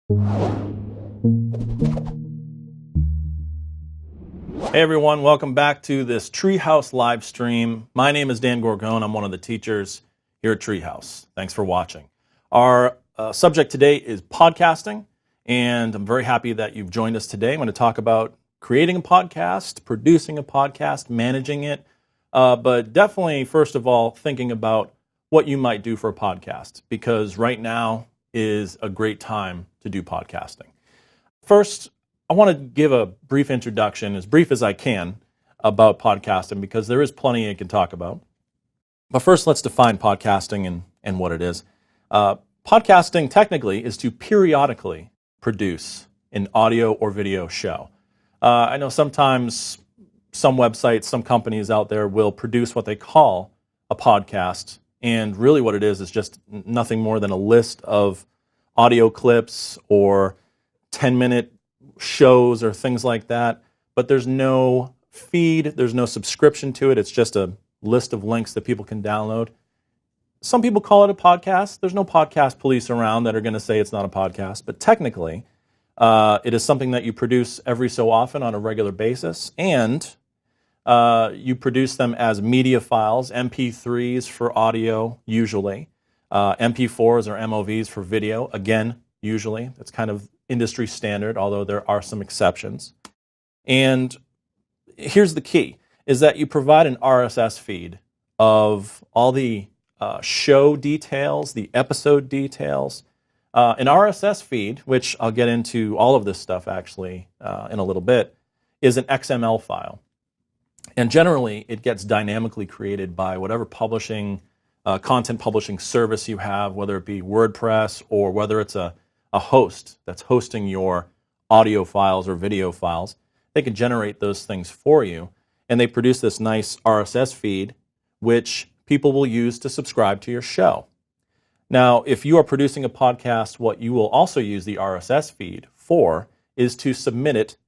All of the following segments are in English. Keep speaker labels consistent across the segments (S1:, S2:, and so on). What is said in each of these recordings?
S1: Hey everyone, welcome back to this Treehouse live stream. My name is Dan Gorgone. I'm one of the teachers here at Treehouse. Thanks for watching. Our subject today is podcasting, and I'm very happy that you've joined us today. I'm going to talk about creating a podcast, producing a podcast, managing it, but definitely, first of all, thinking about what you might do for a podcast, because right now is a great time to do podcasting. First, I want to give a brief introduction, as brief as I can, about podcasting, because there is plenty I can talk about. But first, let's define podcasting and what it is. Podcasting, technically, is to periodically produce an audio or video show. I know sometimes some websites, some companies out there will produce what they call a podcast, and really what it is just nothing more than a list of audio clips or 10-minute shows or things like that, but there's no feed, there's no subscription to it. It's just a list of links that people can download. Some people call it a podcast. There's no podcast police around that are going to say it's not a podcast, but technically it is something that you produce every so often on a regular basis, and you produce them as media files, MP3s for audio usually, MP4s or MOVs for video, again, usually. That's kind of industry standard, although there are some exceptions. And here's the key, is that you provide an RSS feed of all the show details, the episode details. An RSS feed, which I'll get into all of this stuff actually in a little bit, is an XML file. And generally, it gets dynamically created by whatever content publishing service you have, whether it be WordPress or whether it's a host that's hosting your audio files or video files. They can generate those things for you, and they produce this nice RSS feed, which people will use to subscribe to your show. Now, if you are producing a podcast, what you will also use the RSS feed for is to submit it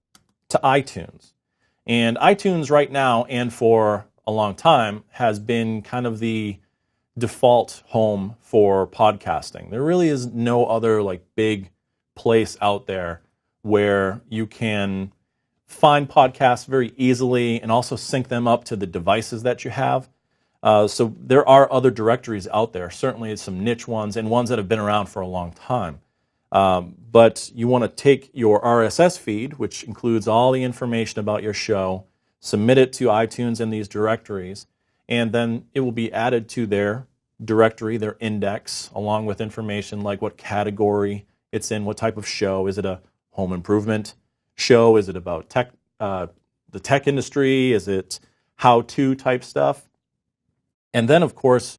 S1: to iTunes. And iTunes right now, and for a long time, has been kind of the default home for podcasting. There really is no other big place out there where you can find podcasts very easily and also sync them up to the devices that you have. So there are other directories out there, certainly some niche ones and ones that have been around for a long time. But you want to take your RSS feed, which includes all the information about your show, submit it to iTunes in these directories, and then it will be added to their directory, their index, along with information like what category it's in, what type of show. Is it a home improvement show? Is it about tech, the tech industry? Is it how-to type stuff? And then, of course,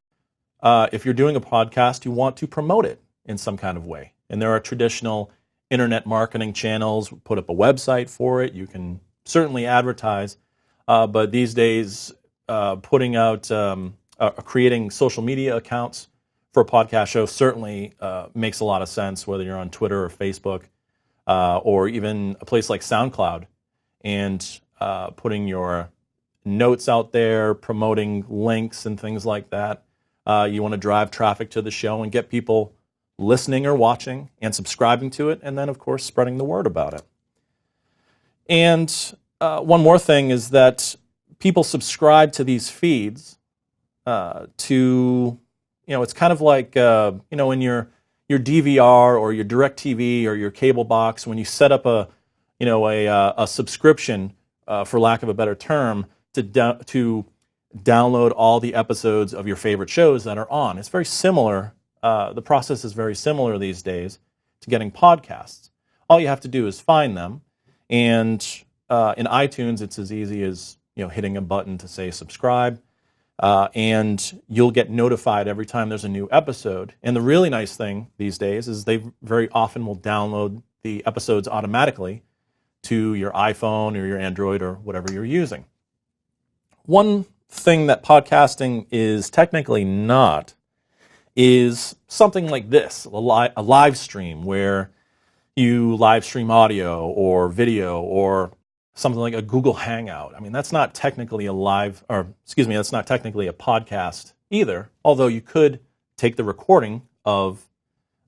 S1: if you're doing a podcast, you want to promote it in some kind of way. And there are traditional internet marketing channels. Put up a website for it. You can certainly advertise. But these days, putting out, creating social media accounts for a podcast show certainly makes a lot of sense, whether you're on Twitter or Facebook or even a place like SoundCloud, and putting your notes out there, promoting links and things like that. You want to drive traffic to the show and get people listening or watching and subscribing to it, and then, of course, spreading the word about it. And one more thing is that people subscribe to these feeds it's kind of like, in your DVR or your DirecTV or your cable box, when you set up a subscription, for lack of a better term, to download all the episodes of your favorite shows that are on. It's very similar. The process is very similar these days to getting podcasts. All you have to do is find them, and in iTunes, it's as easy as hitting a button to say subscribe. And you'll get notified every time there's a new episode. And the really nice thing these days is they very often will download the episodes automatically to your iPhone or your Android or whatever you're using. One thing that podcasting is technically not is something like this, a live stream where you live stream audio or video or something like a Google Hangout. I mean, that's not technically that's not technically a podcast either, although you could take the recording of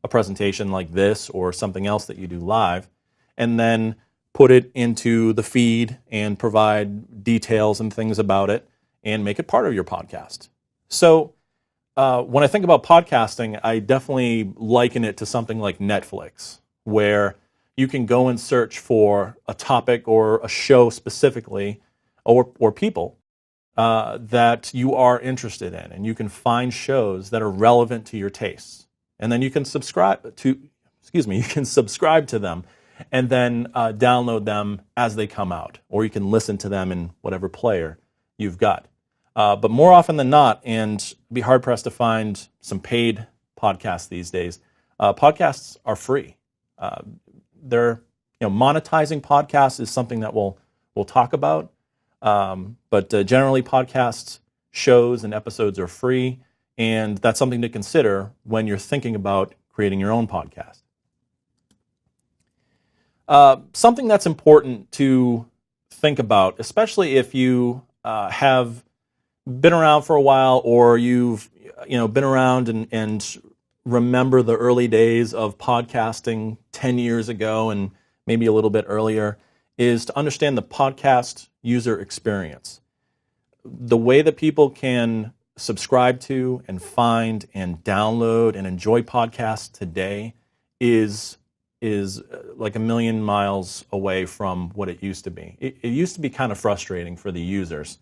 S1: a presentation like this or something else that you do live, and then put it into the feed and provide details and things about it and make it part of your podcast. So when I think about podcasting, I definitely liken it to something like Netflix, where you can go and search for a topic or a show specifically, or people that you are interested in, and you can find shows that are relevant to your tastes, and then you can subscribe to them, and then download them as they come out, or you can listen to them in whatever player you've got. But more often than not, and be hard-pressed to find some paid podcasts these days, podcasts are free. Monetizing podcasts is something that we'll talk about, but generally podcast shows and episodes are free, and that's something to consider when you're thinking about creating your own podcast. Something that's important to think about, especially if you have been around for a while, or you've been around and remember the early days of podcasting 10 years ago and maybe a little bit earlier, is to understand the podcast user experience. The way that people can subscribe to and find and download and enjoy podcasts today is like a million miles away from what it used to be. It used to be kind of frustrating for the users.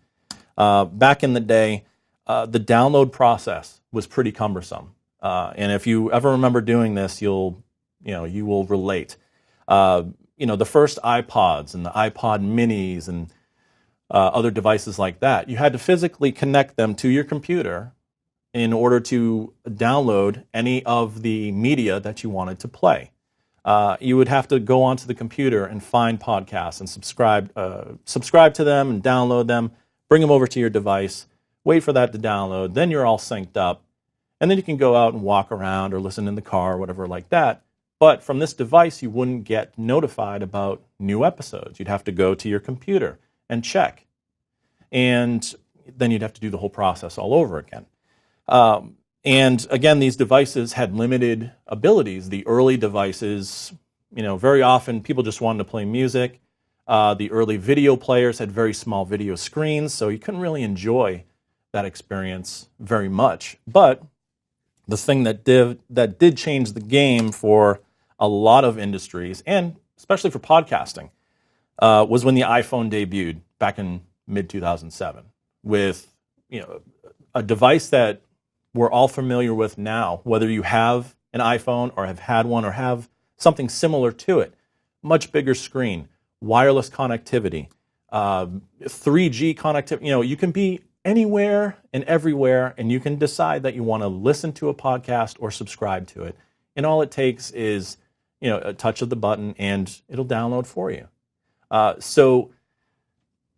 S1: Back in the day, the download process was pretty cumbersome. And if you ever remember doing this, you will relate. The first iPods and the iPod minis and other devices like that, you had to physically connect them to your computer in order to download any of the media that you wanted to play. You would have to go onto the computer and find podcasts and subscribe to them and download them, bring them over to your device, wait for that to download, then you're all synced up, and then you can go out and walk around or listen in the car or whatever like that. But from this device, you wouldn't get notified about new episodes. You'd have to go to your computer and check. And then you'd have to do the whole process all over again. And again, these devices had limited abilities. The early devices, very often people just wanted to play music. The early video players had very small video screens, so you couldn't really enjoy that experience very much. But the thing that did change the game for a lot of industries, and especially for podcasting, was when the iPhone debuted back in mid-2007 with a device that we're all familiar with now, whether you have an iPhone or have had one or have something similar to it. Much bigger screen, wireless connectivity, 3G connectivity. You can be anywhere and everywhere, and you can decide that you want to listen to a podcast or subscribe to it. And all it takes is a touch of the button, and it'll download for you. So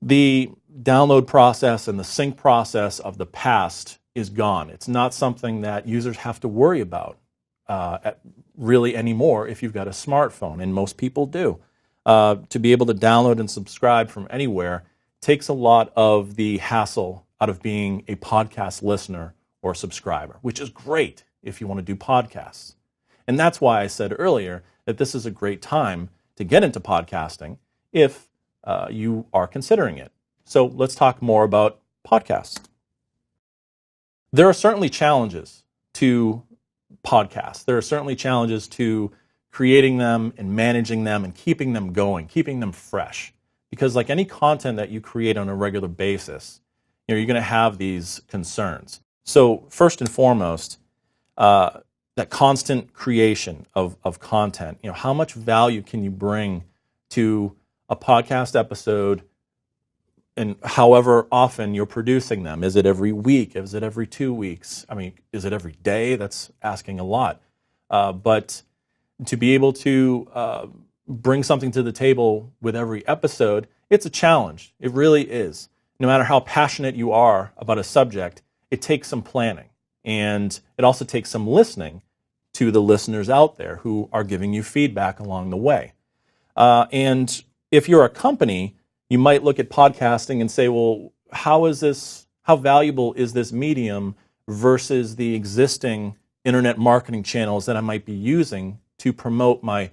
S1: the download process and the sync process of the past is gone. It's not something that users have to worry about really anymore if you've got a smartphone, and most people do. To be able to download and subscribe from anywhere takes a lot of the hassle out of being a podcast listener or subscriber, which is great if you want to do podcasts. And that's why I said earlier that this is a great time to get into podcasting if you are considering it. So let's talk more about podcasts. There are certainly challenges to podcasts. There are certainly challenges to creating them and managing them and keeping them going, keeping them fresh. Because like any content that you create on a regular basis, you're going to have these concerns. So first and foremost, that constant creation of content. How much value can you bring to a podcast episode, and however often you're producing them? Is it every week? Is it every 2 weeks? Is it every day? That's asking a lot. But to be able to bring something to the table with every episode, it's a challenge. It really is. No matter how passionate you are about a subject, it takes some planning. And it also takes some listening to the listeners out there who are giving you feedback along the way. And if you're a company, you might look at podcasting and say, well, how valuable is this medium versus the existing internet marketing channels that I might be using to promote my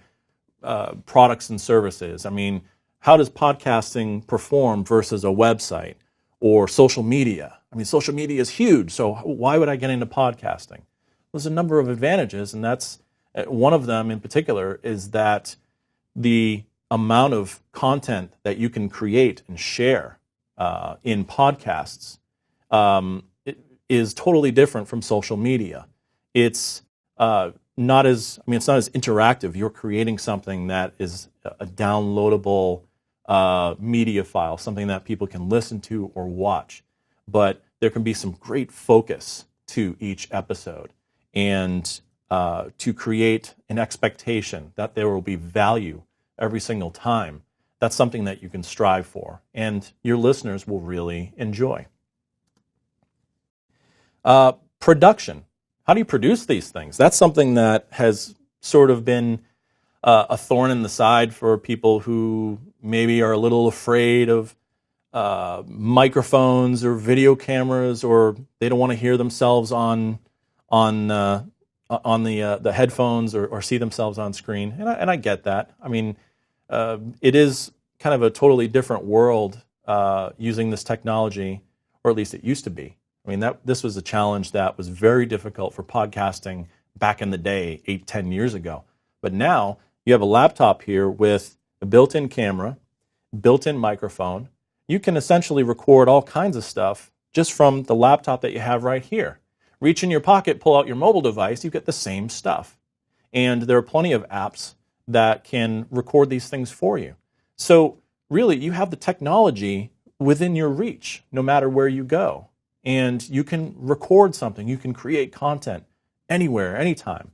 S1: products and services. I mean, how does podcasting perform versus a website or social media? I mean, social media is huge, so why would I get into podcasting? There's a number of advantages, and that's one of them in particular is that the amount of content that you can create and share in podcasts is totally different from social media. It's not as interactive. You're creating something that is a downloadable media file, something that people can listen to or watch. But there can be some great focus to each episode, and to create an expectation that there will be value every single time. That's something that you can strive for, and your listeners will really enjoy. Production. How do you produce these things? That's something that has sort of been a thorn in the side for people who maybe are a little afraid of microphones or video cameras, or they don't want to hear themselves on the headphones or see themselves on screen. And I get that. I mean, it is kind of a totally different world using this technology, or at least it used to be. I mean, this was a challenge that was very difficult for podcasting back in the day, 8-10 years ago. But now you have a laptop here with a built-in camera, built-in microphone. You can essentially record all kinds of stuff just from the laptop that you have right here. Reach in your pocket, pull out your mobile device, you get the same stuff. And there are plenty of apps that can record these things for you. So really, you have the technology within your reach, no matter where you go. And you can record something, you can create content anywhere, anytime.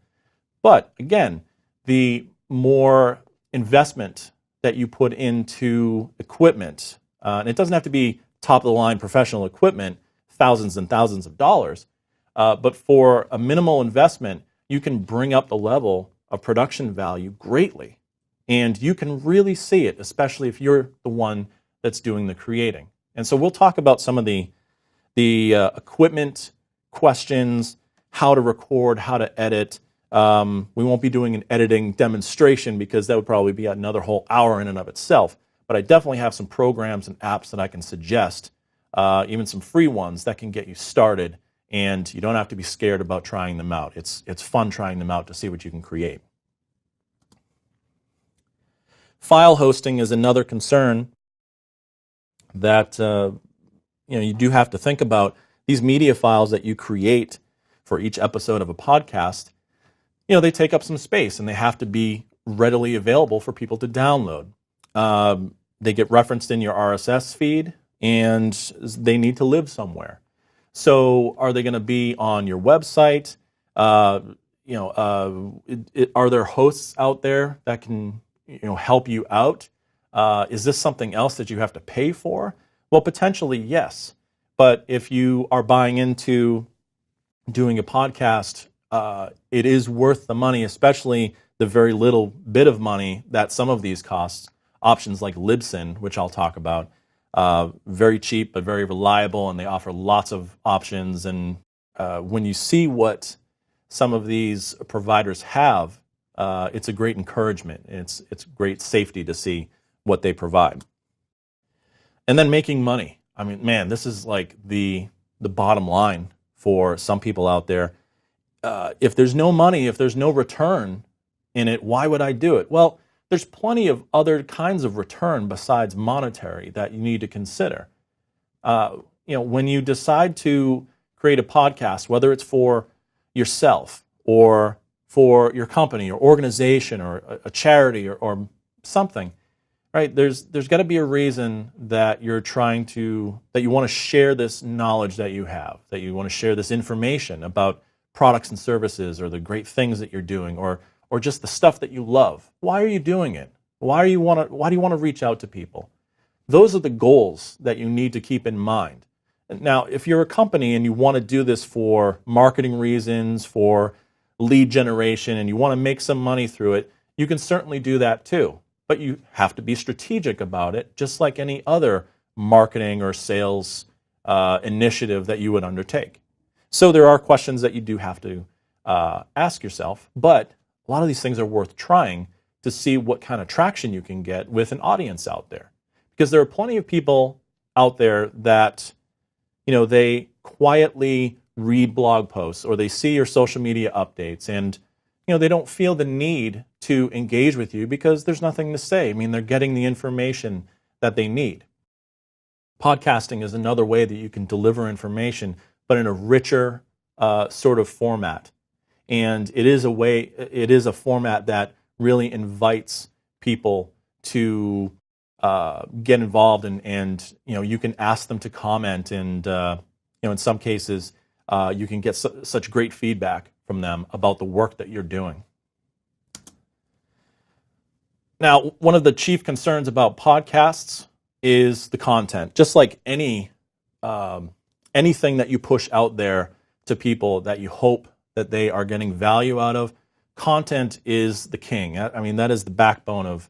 S1: But again, the more investment that you put into equipment, and it doesn't have to be top-of-the-line professional equipment, thousands and thousands of dollars, but for a minimal investment, you can bring up the level of production value greatly. And you can really see it, especially if you're the one that's doing the creating. And so we'll talk about some of the equipment questions, how to record, how to edit. We won't be doing an editing demonstration because that would probably be another whole hour in and of itself. But I definitely have some programs and apps that I can suggest, even some free ones that can get you started, and you don't have to be scared about trying them out. It's fun trying them out to see what you can create. File hosting is another concern that you do have to think about. These media files that you create for each episode of a podcast, they take up some space and they have to be readily available for people to download. They get referenced in your RSS feed, and they need to live somewhere. So are they going to be on your website? Are there hosts out there that can help you out? Is this something else that you have to pay for? Well, potentially, yes. But if you are buying into doing a podcast, it is worth the money, especially the very little bit of money that some of these costs. Options like Libsyn, which I'll talk about, very cheap but very reliable, and they offer lots of options. And when you see what some of these providers have, it's a great encouragement. It's great safety to see what they provide. And then making money. I mean, man, this is like the bottom line for some people out there. If there's no money, if there's no return in it, why would I do it? Well, there's plenty of other kinds of return besides monetary that you need to consider. When you decide to create a podcast, whether it's for yourself or for your company or organization or a charity or something, right? There's got to be a reason that you want to share this knowledge that you have, that you want to share this information about products and services or the great things that you're doing or just the stuff that you love. Why are you doing it? Why do you want to reach out to people? Those are the goals that you need to keep in mind. Now, if you're a company and you want to do this for marketing reasons, for lead generation, and you want to make some money through it, you can certainly do that too. But you have to be strategic about it, just like any other marketing or sales initiative that you would undertake. So there are questions that you do have to ask yourself, but a lot of these things are worth trying to see what kind of traction you can get with an audience out there. Because there are plenty of people out there that, they quietly read blog posts or they see your social media updates and, they don't feel the need to engage with you because there's nothing to say. I mean, they're getting the information that they need. Podcasting is another way that you can deliver information, but in a richer sort of format. And it is a format that really invites people to get involved, and you can ask them to comment, and in some cases you can get such great feedback from them about the work that you're doing. Now, one of the chief concerns about podcasts is the content. Just like anything that you push out there to people that you hope that they are getting value out of, content is the king. I mean, that is the backbone of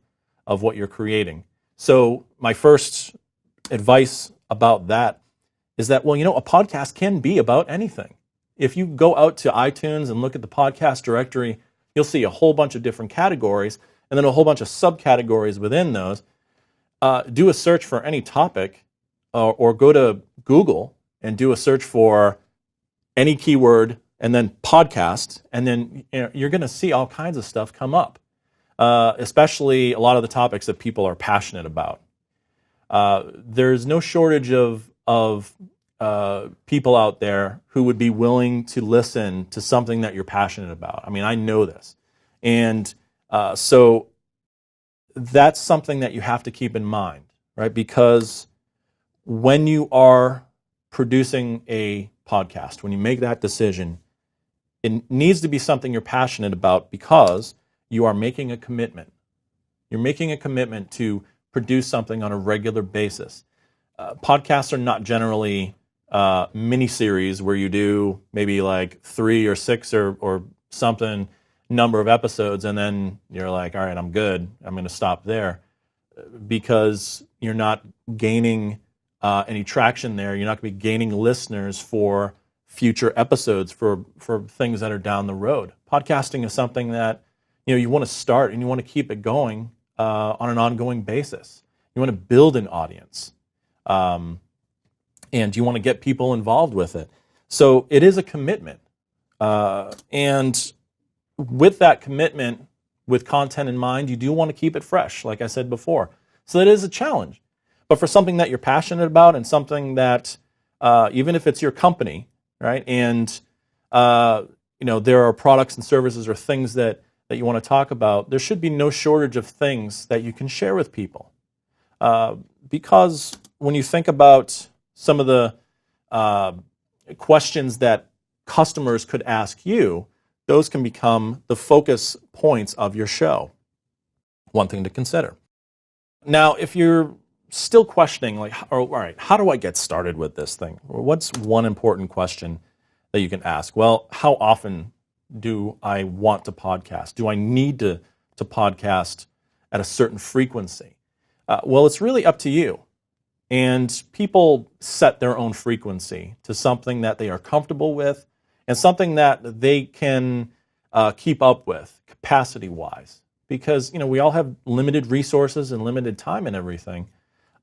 S1: what you're creating. So my first advice about that is that, a podcast can be about anything. If you go out to iTunes and look at the podcast directory, you'll see a whole bunch of different categories and then a whole bunch of subcategories within those. Do a search for any topic or go to Google and do a search for any keyword and then podcast, and then you're going to see all kinds of stuff come up, especially a lot of the topics that people are passionate about. There's no shortage of people out there who would be willing to listen to something that you're passionate about. I mean, I know this. And so that's something that you have to keep in mind, right? Because when you are producing a podcast, when you make that decision, it needs to be something you're passionate about because you are making a commitment. You're making a commitment to produce something on a regular basis. Podcasts are not generally mini-series where you do maybe like 3 or 6 or something number of episodes and then you're like, all right, I'm good. I'm going to stop there, because you're not gaining any traction there. You're not going to be gaining listeners for future episodes, for things that are down the road. Podcasting is something that you want to start and you want to keep it going on an ongoing basis. You want to build an audience. And you want to get people involved with it. So it is a commitment. And with that commitment, with content in mind, you do want to keep it fresh, like I said before. So it is a challenge. But for something that you're passionate about and something that, even if it's your company, right, and there are products and services or things that you want to talk about, there should be no shortage of things that you can share with people. Because when you think about some of the questions that customers could ask you, those can become the focus points of your show. One thing to consider. Now, if you're still questioning, all right, how do I get started with this thing? What's one important question that you can ask? Well, how often do I want to podcast? Do I need to podcast at a certain frequency? Well, it's really up to you. And people set their own frequency to something that they are comfortable with and something that they can keep up with capacity-wise. Because, we all have limited resources and limited time and everything.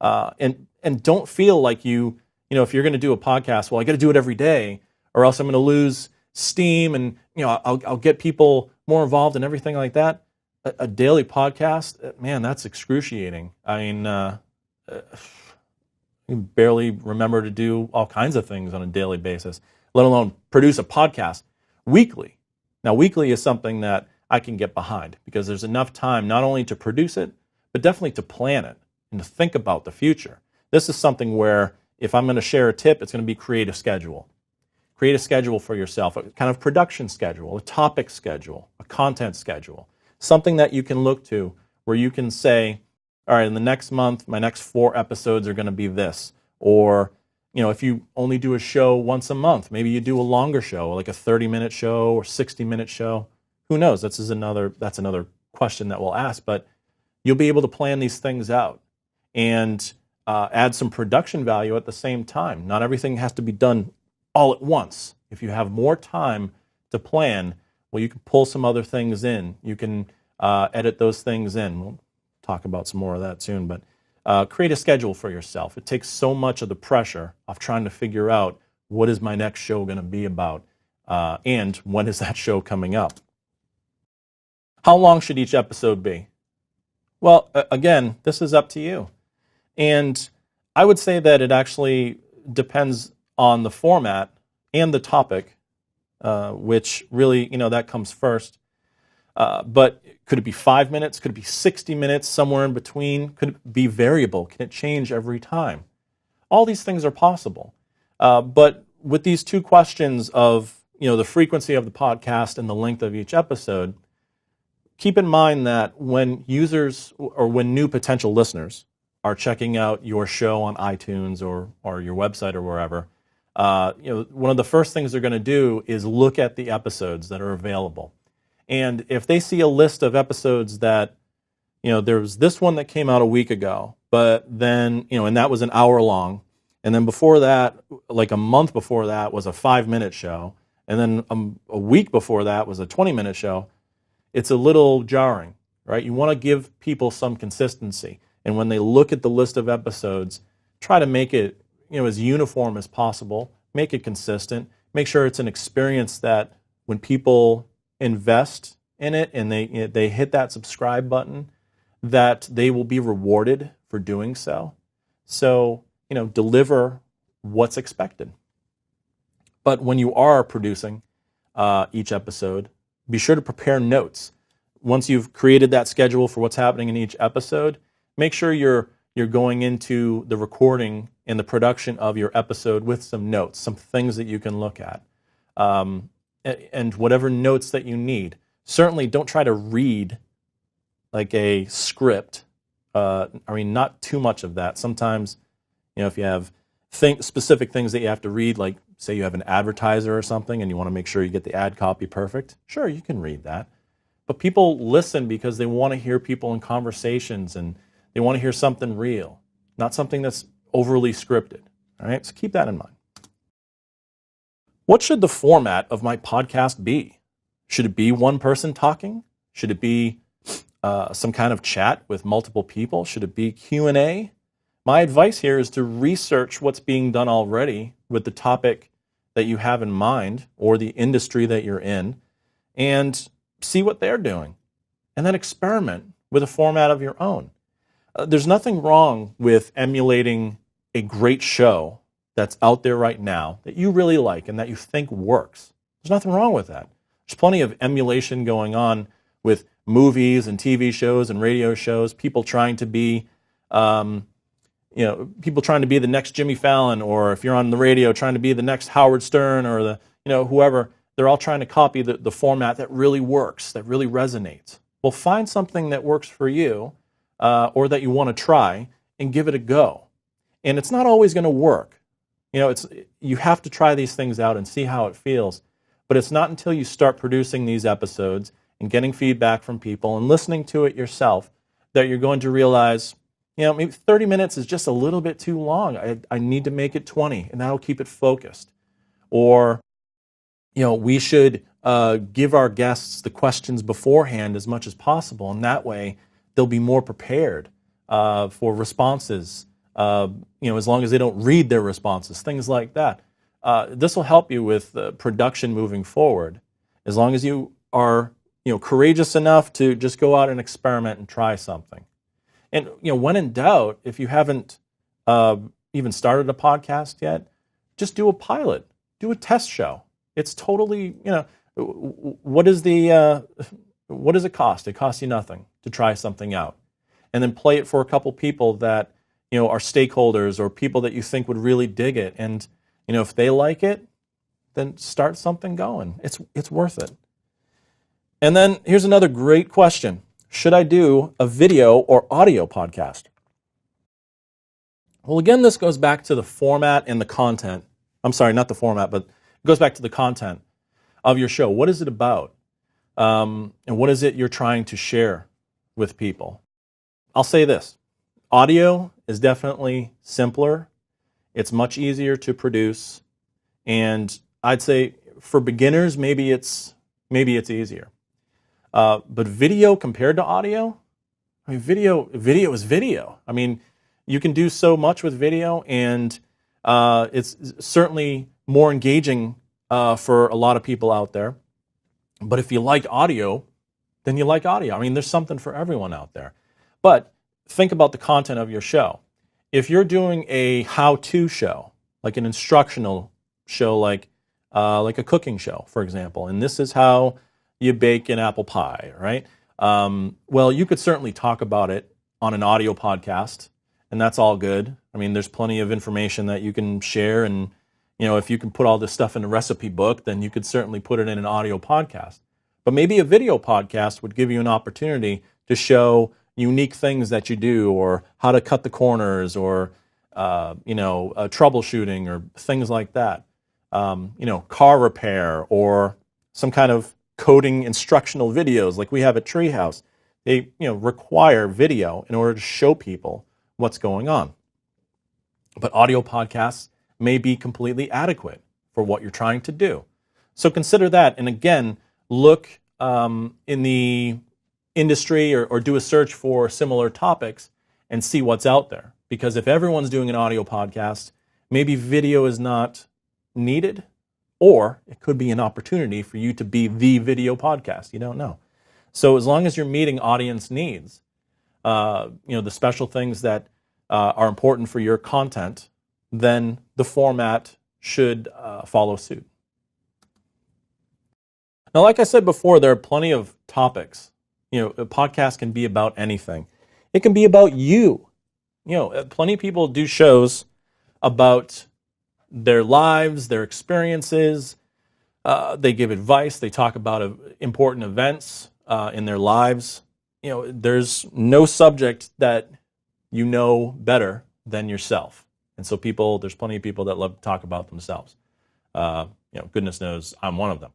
S1: And don't feel like if you're going to do a podcast, well, I got to do it every day or else I'm going to lose steam and, I'll get people more involved and everything like that. A daily podcast, man, that's excruciating. I mean, you barely remember to do all kinds of things on a daily basis, let alone produce a podcast weekly. Now, weekly is something that I can get behind because there's enough time not only to produce it, but definitely to plan it and to think about the future. This is something where if I'm going to share a tip, it's going to be create a schedule. Create a schedule for yourself, a kind of production schedule, a topic schedule, a content schedule, something that you can look to where you can say, all right, in the next month, my next 4 episodes are going to be this. Or, if you only do a show once a month, maybe you do a longer show, like a 30-minute show or 60-minute show. Who knows? That's another question that we'll ask. But you'll be able to plan these things out and add some production value at the same time. Not everything has to be done all at once. If you have more time to plan, Well, you can pull some other things in. You can edit those things in. We'll talk about some more of that soon, but create a schedule for yourself. It takes so much of the pressure of trying to figure out what is my next show going to be about, and when is that show coming up. How long should each episode be? Well, again, this is up to you. And I would say that it actually depends on the format and the topic, which really, that comes first. But could it be 5 minutes? Could it be 60 minutes, somewhere in between? Could it be variable? Can it change every time? All these things are possible. But with these two questions of, the frequency of the podcast and the length of each episode, keep in mind that when users or when new potential listeners are checking out your show on iTunes or your website or wherever, one of the first things they're going to do is look at the episodes that are available. And if they see a list of episodes that, there's this one that came out a week ago, but then, and that was an hour long. And then before that, like a month before that, was a 5-minute show. And then a week before that was a 20-minute show. It's a little jarring, right? You want to give people some consistency. And when they look at the list of episodes, try to make it, as uniform as possible. Make it consistent. Make sure it's an experience that when people invest in it and they hit that subscribe button, that they will be rewarded for doing so. So, deliver what's expected. But when you are producing each episode, be sure to prepare notes. Once you've created that schedule for what's happening in each episode, make sure you're going into the recording and the production of your episode with some notes, some things that you can look at, and whatever notes that you need. Certainly don't try to read like a script. Not too much of that. Sometimes, if you have specific things that you have to read, like say you have an advertiser or something and you want to make sure you get the ad copy perfect, sure, you can read that. But people listen because they want to hear people in conversations and they want to hear something real, not something that's overly scripted. All right, so keep that in mind. What should the format of my podcast be? Should it be one person talking? Should it be some kind of chat with multiple people? Should it be Q&A? My advice here is to research what's being done already with the topic that you have in mind or the industry that you're in and see what they're doing. And then experiment with a format of your own. There's nothing wrong with emulating a great show that's out there right now that you really like and that you think works. There's nothing wrong with that. There's plenty of emulation going on with movies and TV shows and radio shows, people trying to be people trying to be the next Jimmy Fallon, or if you're on the radio, trying to be the next Howard Stern or the, whoever. They're all trying to copy the format that really works, that really resonates. Well, find something that works for you or that you want to try and give it a go. And it's not always going to work. You have to try these things out and see how it feels. But it's not until you start producing these episodes and getting feedback from people and listening to it yourself that you're going to realize, maybe 30 minutes is just a little bit too long. I need to make it 20, and that'll keep it focused. Or, we should give our guests the questions beforehand as much as possible, and that way they'll be more prepared for responses, as long as they don't read their responses, things like that. This will help you with production moving forward, as long as you are, courageous enough to just go out and experiment and try something. And, when in doubt, if you haven't even started a podcast yet, just do a pilot, do a test show. It's totally, what does it cost? It costs you nothing to try something out. And then play it for a couple people that, are stakeholders or people that you think would really dig it. And, if they like it, then start something going. It's worth it. And then here's another great question. Should I do a video or audio podcast? Well, again, this goes back to the format and the content. I'm sorry, not the format, but it goes back to the content of your show. What is it about? And what is it you're trying to share with people? I'll say this. Audio is definitely simpler. It's much easier to produce. And I'd say for beginners, maybe it's maybe it's easier. But video compared to audio, I mean, video is video. I mean, you can do so much with video, and it's certainly more engaging for a lot of people out there. But if you like audio, then you like audio. I mean, there's something for everyone out there. But think about the content of your show. If you're doing a how-to show, like an instructional show, like a cooking show, for example, and this is how you bake an apple pie, right? Well, you could certainly talk about it on an audio podcast, and that's all good. I mean, there's plenty of information that you can share, and if you can put all this stuff in a recipe book, then you could certainly put it in an audio podcast. But maybe a video podcast would give you an opportunity to show unique things that you do, or how to cut the corners, or troubleshooting, or things like that. Car repair, or some kind of coding instructional videos like we have at Treehouse. They require video in order to show people what's going on. But audio podcasts may be completely adequate for what you're trying to do. So consider that, and again, look in the industry, or do a search for similar topics and see what's out there. Because if everyone's doing an audio podcast, maybe video is not needed, or it could be an opportunity for you to be the video podcast. You don't know. So as long as you're meeting audience needs, the special things that are important for your content, then the format should follow suit. Now, like I said before, there are plenty of topics. A podcast can be about anything. It can be about you. Plenty of people do shows about their lives, their experiences. They give advice. They talk about important events in their lives. There's no subject that you know better than yourself. And so there's plenty of people that love to talk about themselves. Goodness knows I'm one of them.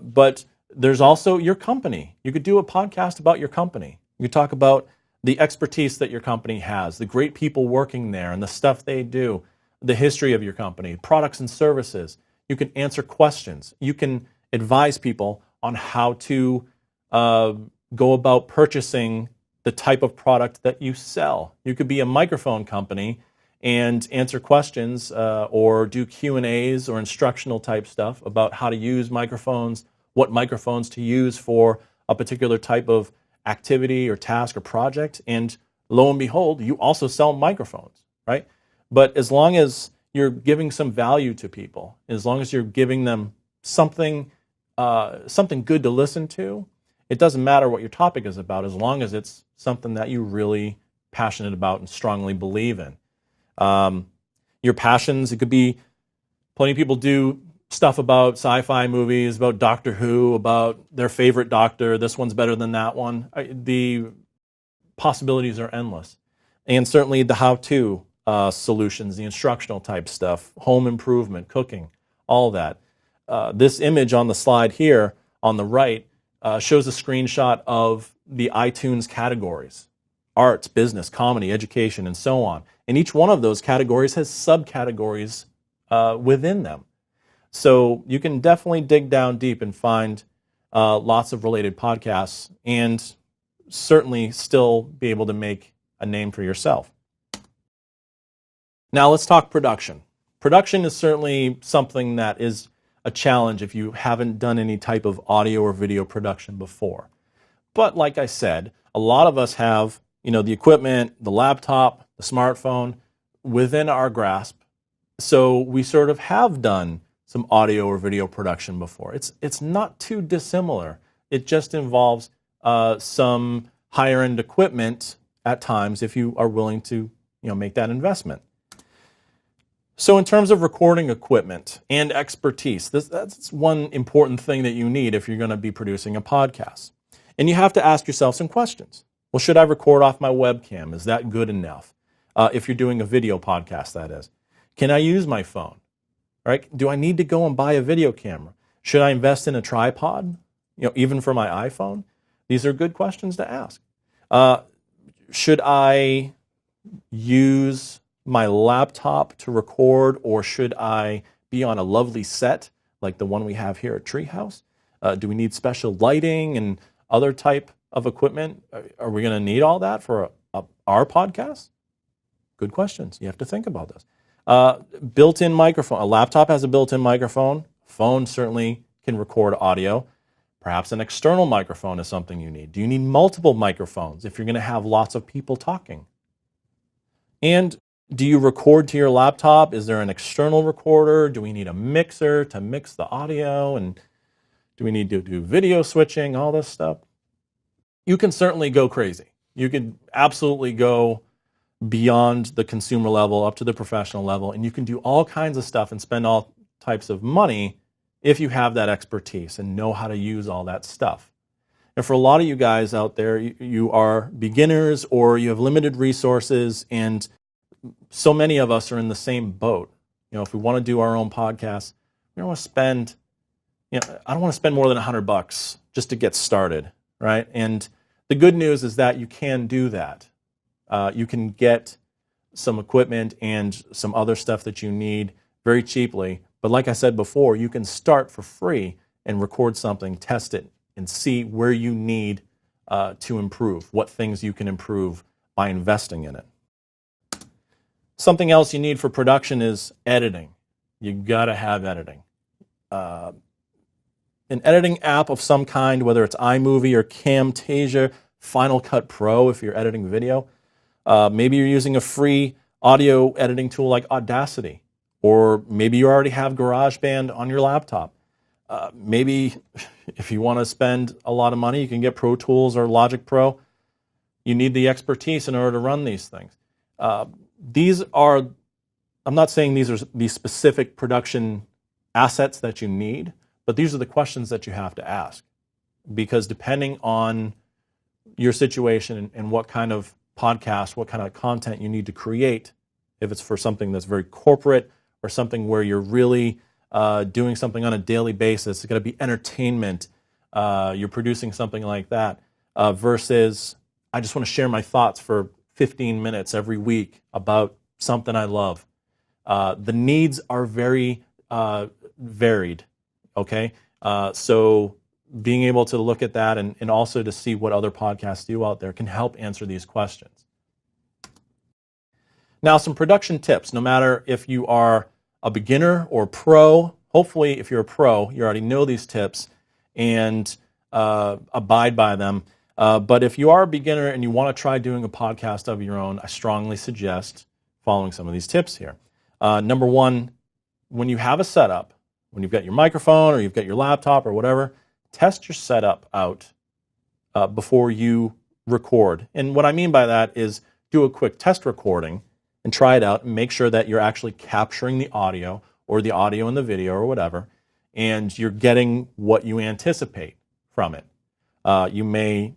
S1: But there's also your company. You could do a podcast about your company. You could talk about the expertise that your company has, the great people working there and the stuff they do, the history of your company, products and services. You can answer questions. You can advise people on how to go about purchasing the type of product that you sell. You could be a microphone company and answer questions or do Q&As or instructional type stuff about how to use microphones, what microphones to use for a particular type of activity or task or project. And lo and behold, you also sell microphones, right? But as long as you're giving some value to people, as long as you're giving them something good to listen to, it doesn't matter what your topic is about, as long as it's something that you're really passionate about and strongly believe in. Your passions, it could be, plenty of people do stuff about sci-fi movies, about Doctor Who, about their favorite doctor. This one's better than that one. The possibilities are endless. And certainly the how-to solutions, the instructional type stuff, home improvement, cooking, all that. This image on the slide here on the right shows a screenshot of the iTunes categories: arts, business, comedy, education, and so on. And each one of those categories has subcategories within them. So you can definitely dig down deep and find lots of related podcasts, and certainly still be able to make a name for yourself. Now let's talk production. Production is certainly something that is a challenge if you haven't done any type of audio or video production before. But like I said, a lot of us have, the equipment, the laptop, the smartphone within our grasp. So we sort of have done some audio or video production before. It's not too dissimilar. It just involves some higher end equipment at times if you are willing to make that investment. So in terms of recording equipment and expertise, that's one important thing that you need if you're going to be producing a podcast. And you have to ask yourself some questions. Well, should I record off my webcam? Is that good enough? If you're doing a video podcast, that is. Can I use my phone? Right? Do I need to go and buy a video camera? Should I invest in a tripod? Even for my iPhone? These are good questions to ask. Should I use my laptop to record, or should I be on a lovely set like the one we have here at Treehouse? Do we need special lighting and other type of equipment? Are we going to need all that for our podcast? Good questions. You have to think about this. Built-in microphone. A laptop has a built-in microphone. Phone certainly can record audio. Perhaps an external microphone is something you need. Do you need multiple microphones if you're going to have lots of people talking? And do you record to your laptop? Is there an external recorder? Do we need a mixer to mix the audio? And do we need to do video switching, all this stuff? You can certainly go crazy. You can absolutely go beyond the consumer level up to the professional level, and you can do all kinds of stuff and spend all types of money if you have that expertise and know how to use all that stuff. And for a lot of you guys out there, you are beginners or you have limited resources, and so many of us are in the same boat. If we want to do our own podcast, we don't want to spend, I don't want to spend more than $100 just to get started, right? And the good news is that you can do that. You can get some equipment and some other stuff that you need very cheaply. But like I said before, you can start for free and record something, test it, and see where you need to improve, what things you can improve by investing in it. Something else you need for production is editing. You gotta have editing. An editing app of some kind, whether it's iMovie or Camtasia, Final Cut Pro if you're editing video. Maybe you're using a free audio editing tool like Audacity, or maybe you already have GarageBand on your laptop. Maybe if you want to spend a lot of money, you can get Pro Tools or Logic Pro. You need the expertise in order to run these things. I'm not saying these are the specific production assets that you need, but these are the questions that you have to ask. Because depending on your situation and what kind of podcast, what kind of content you need to create, if it's for something that's very corporate or something where you're really doing something on a daily basis, it's going to be entertainment, you're producing something like that, versus I just want to share my thoughts for 15 minutes every week about something I love. The needs are very varied, okay? So being able to look at that and also to see what other podcasts do out there can help answer these questions. Now, some production tips. No matter if you are a beginner or pro, hopefully if you're a pro, you already know these tips and abide by them. But if you are a beginner and you want to try doing a podcast of your own, I strongly suggest following some of these tips here. Number one, when you have a setup, when you've got your microphone or you've got your laptop or whatever, test your setup out before you record. And what I mean by that is do a quick test recording and try it out and make sure that you're actually capturing the audio or the audio and the video or whatever, and you're getting what you anticipate from it. You may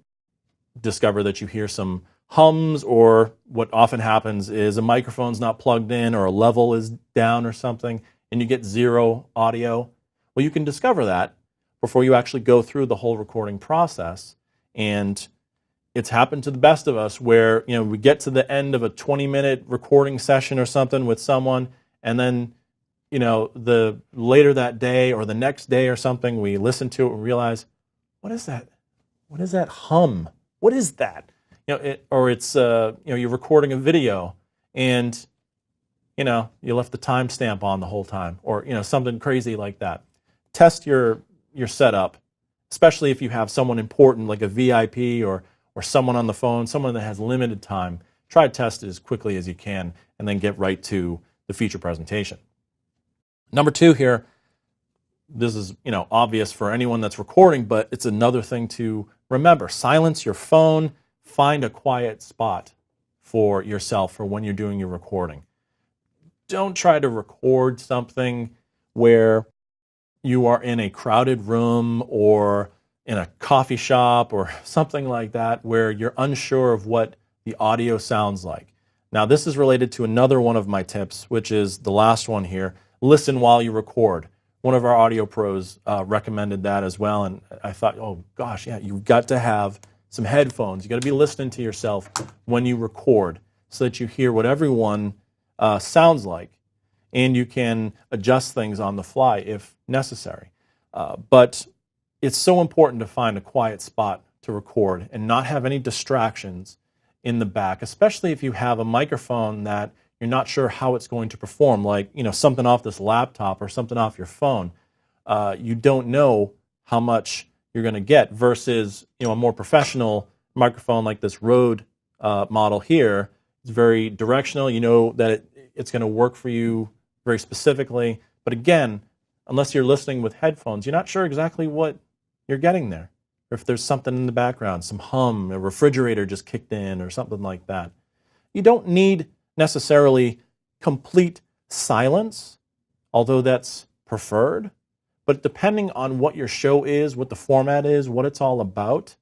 S1: discover that you hear some hums, or what often happens is a microphone's not plugged in or a level is down or something, and you get zero audio. Well, you can discover that before you actually go through the whole recording process. And it's happened to the best of us where, we get to the end of a 20-minute recording session or something with someone, and then, the later that day or the next day or something, we listen to it and realize, what is that? What is that hum? What is that? It's you're recording a video and, you left the timestamp on the whole time, or, something crazy like that. Test your setup, especially if you have someone important like a VIP or someone on the phone, someone that has limited time. Try to test it as quickly as you can and then get right to the feature presentation. Number two here, this is obvious for anyone that's recording, but it's another thing to remember. Silence your phone. Find a quiet spot for yourself for when you're doing your recording. Don't try to record something where you are in a crowded room or in a coffee shop or something like that where you're unsure of what the audio sounds like. Now, this is related to another one of my tips, which is the last one here. Listen while you record. One of our audio pros recommended that as well, and I thought, oh gosh, yeah, you've got to have some headphones. You've got to be listening to yourself when you record so that you hear what everyone sounds like, and you can adjust things on the fly if necessary. But it's so important to find a quiet spot to record and not have any distractions in the back, especially if you have a microphone that you're not sure how it's going to perform, like something off this laptop or something off your phone. You don't know how much you're going to get versus a more professional microphone like this Rode model here. It's very directional. You know that it's going to work for you very specifically. But again, unless you're listening with headphones, you're not sure exactly what you're getting there. Or if there's something in the background, some hum, a refrigerator just kicked in or something like that. You don't need necessarily complete silence, although that's preferred. But depending on what your show is, what the format is, what it's all about,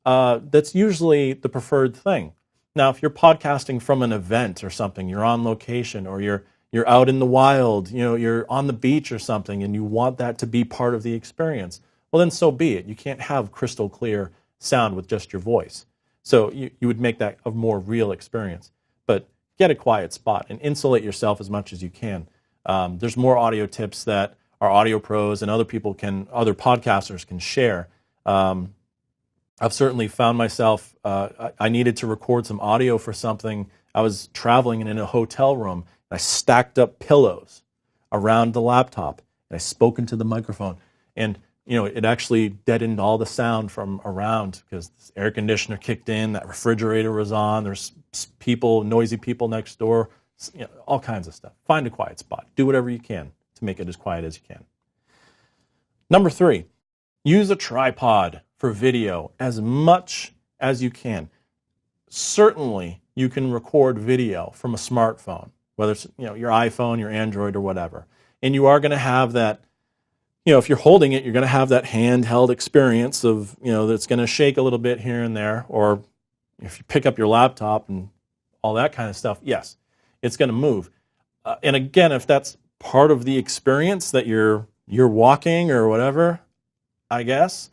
S1: that's usually the preferred thing. Now, if you're podcasting from an event or something, you're on location or you're out in the wild, you're on the beach or something, and you want that to be part of the experience, well, then so be it. You can't have crystal clear sound with just your voice. So you would make that a more real experience. But get a quiet spot and insulate yourself as much as you can. There's more audio tips that our audio pros and other podcasters can share. I've certainly found myself, I needed to record some audio for something. I was traveling and in a hotel room, and I stacked up pillows around the laptop, and I spoke into the microphone. And, it actually deadened all the sound from around because this air conditioner kicked in, that refrigerator was on, there's noisy people next door, all kinds of stuff. Find a quiet spot. Do whatever you can to make it as quiet as you can. Number 3, use a tripod for video as much as you can. Certainly, you can record video from a smartphone, whether it's your iPhone, your Android, or whatever. And you are going to have that, if you're holding it, you're going to have that handheld experience of, that's going to shake a little bit here and there. Or if you pick up your laptop and all that kind of stuff, yes, it's going to move. And again, if that's part of the experience that you're walking or whatever, I guess.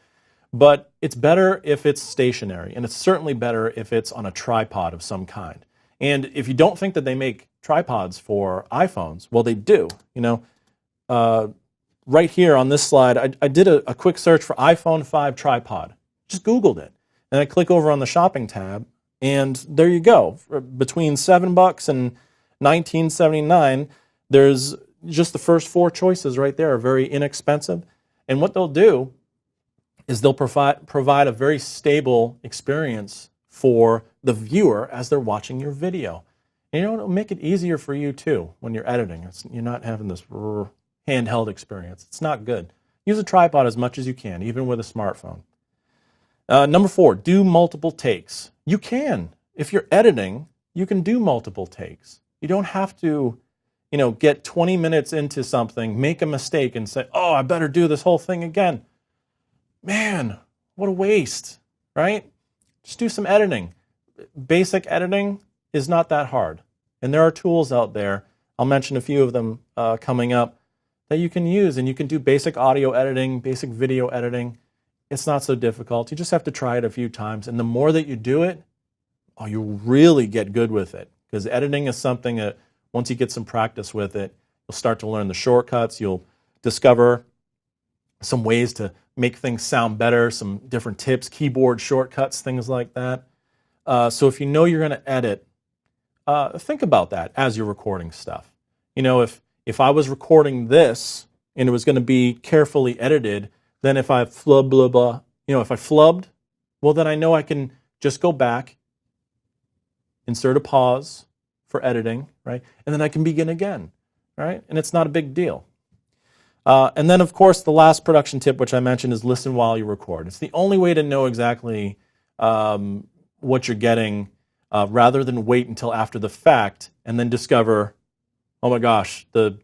S1: But it's better if it's stationary, and it's certainly better if it's on a tripod of some kind. And if you don't think that they make tripods for iPhones, well, they do. Right here on this slide, I did a quick search for iPhone 5 tripod. Just Googled it. And I click over on the shopping tab, and there you go. Between $7 and $19.79, there's just the first 4 choices right there are very inexpensive. And what they'll do is they'll provide a very stable experience for the viewer as they're watching your video. And it'll make it easier for you too when you're editing. You're not having this handheld experience. It's not good. Use a tripod as much as you can, even with a smartphone. Number 4, do multiple takes. You can. If you're editing, you can do multiple takes. You don't have to, get 20 minutes into something, make a mistake, and say, oh, I better do this whole thing again. Man, what a waste, right? Just do some editing. Basic editing is not that hard. And there are tools out there, I'll mention a few of them coming up, that you can use. And you can do basic audio editing, basic video editing. It's not so difficult. You just have to try it a few times. And the more that you do it, you really get good with it. Because editing is something that once you get some practice with it, you'll start to learn the shortcuts. You'll discover some ways to make things sound better, some different tips, keyboard shortcuts, things like that. So if you know you're going to edit, think about that as you're recording stuff. If I was recording this and it was going to be carefully edited, then if I flub, blah, blah, if I flubbed, well, then I know I can just go back, insert a pause for editing, right? And then I can begin again, right? And it's not a big deal. And then, of course, the last production tip, which I mentioned, is listen while you record. It's the only way to know exactly what you're getting rather than wait until after the fact and then discover, oh my gosh, the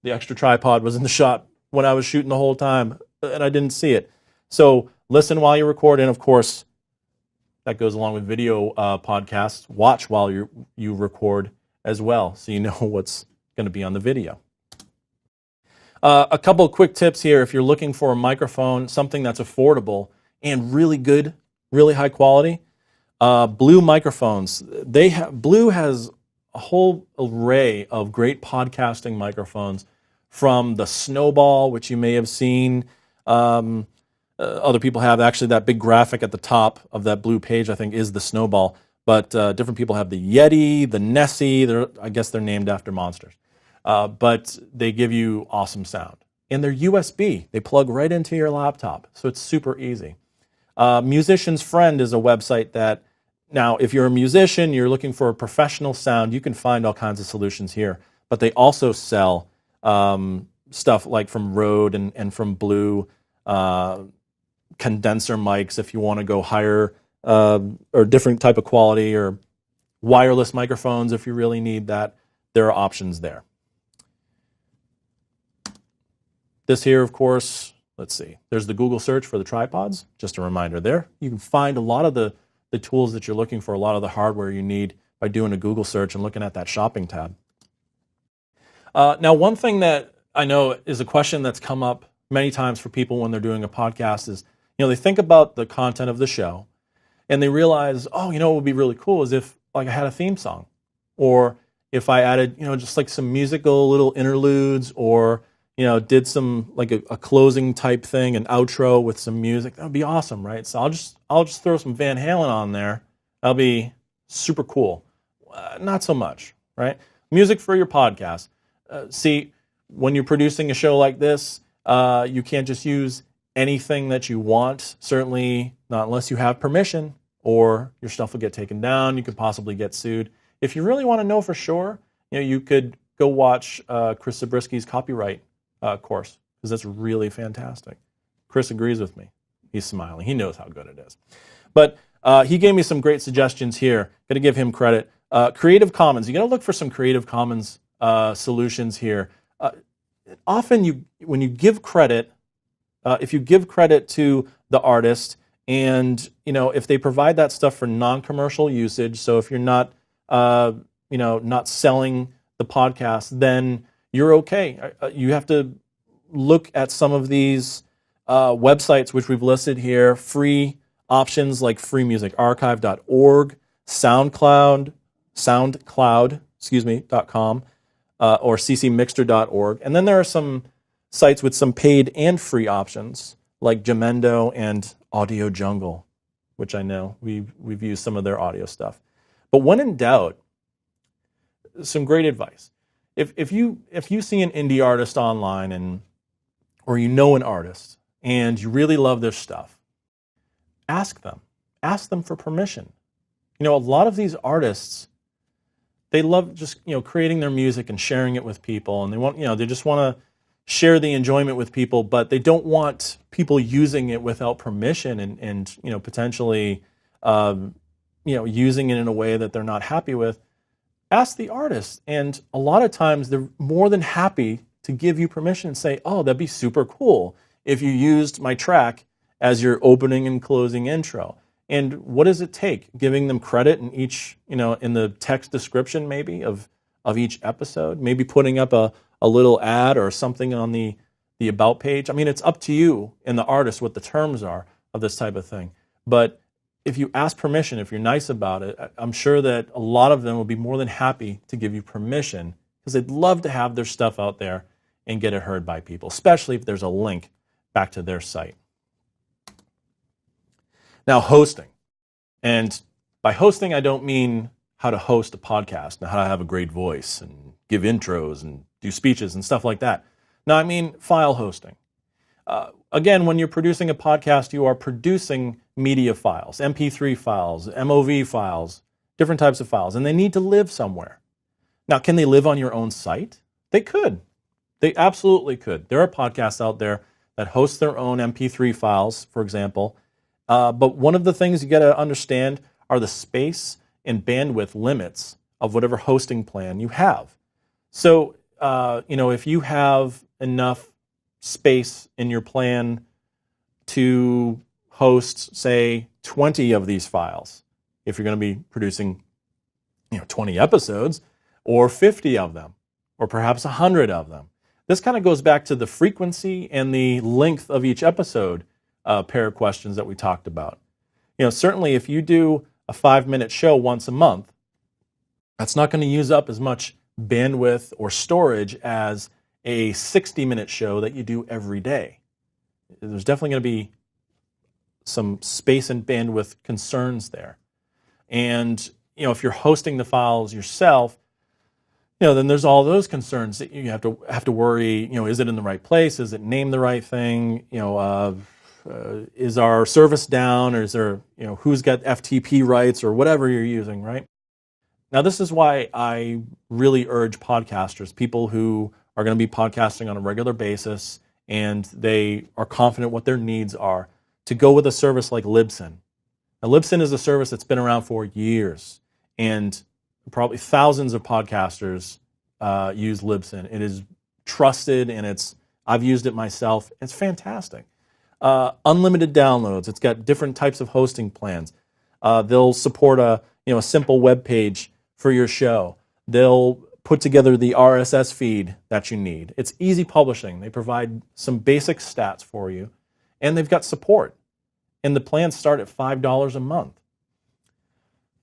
S1: extra tripod was in the shot when I was shooting the whole time and I didn't see it. So listen while you record, and of course, that goes along with video podcasts. Watch while you record as well, so you know what's going to be on the video. A couple of quick tips here if you're looking for a microphone, something that's affordable and really good, really high quality. Blue microphones. Blue has a whole array of great podcasting microphones, from the Snowball, which you may have seen, Other people have actually that big graphic at the top of that blue page, I think, is the Snowball. But different people have the Yeti, the Nessie. I guess they're named after monsters. But they give you awesome sound. And they're USB. They plug right into your laptop, so it's super easy. Musician's Friend is a website that, now, if you're a musician, you're looking for a professional sound, you can find all kinds of solutions here. But they also sell stuff like from Rode and from Blue, condenser mics if you want to go higher, or different type of quality, or wireless microphones if you really need that. There are options there. This here, of course, let's see. There's the Google search for the tripods. Just a reminder there. You can find a lot of the tools that you're looking for, a lot of the hardware you need by doing a Google search and looking at that shopping tab. Now, one thing that I know is a question that's come up many times for people when they're doing a podcast is, they think about the content of the show and they realize, what would be really cool is if I had a theme song, or if I added, just like some musical little interludes, or did some like a closing type thing, an outro with some music. That would be awesome, right? So I'll just throw some Van Halen on there. That'll be super cool. Not so much, right? Music for your podcast. See, when you're producing a show like this, you can't just use anything that you want. Certainly not unless you have permission, or your stuff will get taken down. You could possibly get sued. If you really want to know for sure, you could go watch Chris Zabrisky's copyright course, because that's really fantastic. Chris agrees with me. He's smiling. He knows how good it is. But he gave me some great suggestions here. Got to give him credit. Creative Commons. You got to look for some Creative Commons solutions here. Often, when you give credit, if you give credit to the artist, and if they provide that stuff for non-commercial usage, so if you're not not selling the podcast, then you're okay. You have to look at some of these websites which we've listed here, free options like freemusicarchive.org, SoundCloud.com, or ccmixter.org. And then there are some sites with some paid and free options like Jamendo and Audio Jungle, which I know we've used some of their audio stuff. But when in doubt, some great advice. If you see an indie artist online, or an artist and you really love their stuff, ask them for permission. A lot of these artists, they love just creating their music and sharing it with people, and they just want to share the enjoyment with people, but they don't want people using it without permission and potentially using it in a way that they're not happy with. Ask the artist, and a lot of times they're more than happy to give you permission and say, oh, that'd be super cool if you used my track as your opening and closing intro. And what does it take? Giving them credit in each, in the text description maybe of each episode, maybe putting up a little ad or something on the about page. I mean, it's up to you and the artist what the terms are of this type of thing. But if you ask permission, if you're nice about it, I'm sure that a lot of them will be more than happy to give you permission, because they'd love to have their stuff out there and get it heard by people, especially if there's a link back to their site. Now, hosting. And by hosting, I don't mean how to host a podcast and how to have a great voice and give intros and do speeches and stuff like that. No, I mean file hosting. Again, when you're producing a podcast, you are producing media files, MP3 files, MOV files, different types of files, and they need to live somewhere. Now, can they live on your own site? They could. They absolutely could. There are podcasts out there that host their own MP3 files, for example. But one of the things you got to understand are the space and bandwidth limits of whatever hosting plan you have. So, if you have enough space in your plan to host, say, 20 of these files, if you're going to be producing 20 episodes, or 50 of them, or perhaps 100 of them. This kind of goes back to the frequency and the length of each episode pair of questions that we talked about. Certainly if you do a 5-minute show once a month, that's not going to use up as much bandwidth or storage as a 60-minute show that you do every day. There's definitely going to be some space and bandwidth concerns there. And if you're hosting the files yourself, then there's all those concerns that you have to worry. Is it in the right place? Is it named the right thing? Is our service down, or is there who's got FTP rights or whatever you're using, right? Now, this is why I really urge podcasters, people who are going to be podcasting on a regular basis and they are confident what their needs are, to go with a service like Libsyn. Now, Libsyn is a service that's been around for years, and probably thousands of podcasters use Libsyn. It is trusted, and I've used it myself. It's fantastic. Unlimited downloads. It's got different types of hosting plans. They'll support a simple web page for your show. They'll put together the RSS feed that you need. It's easy publishing. They provide some basic stats for you, and they've got support. And the plans start at $5 a month.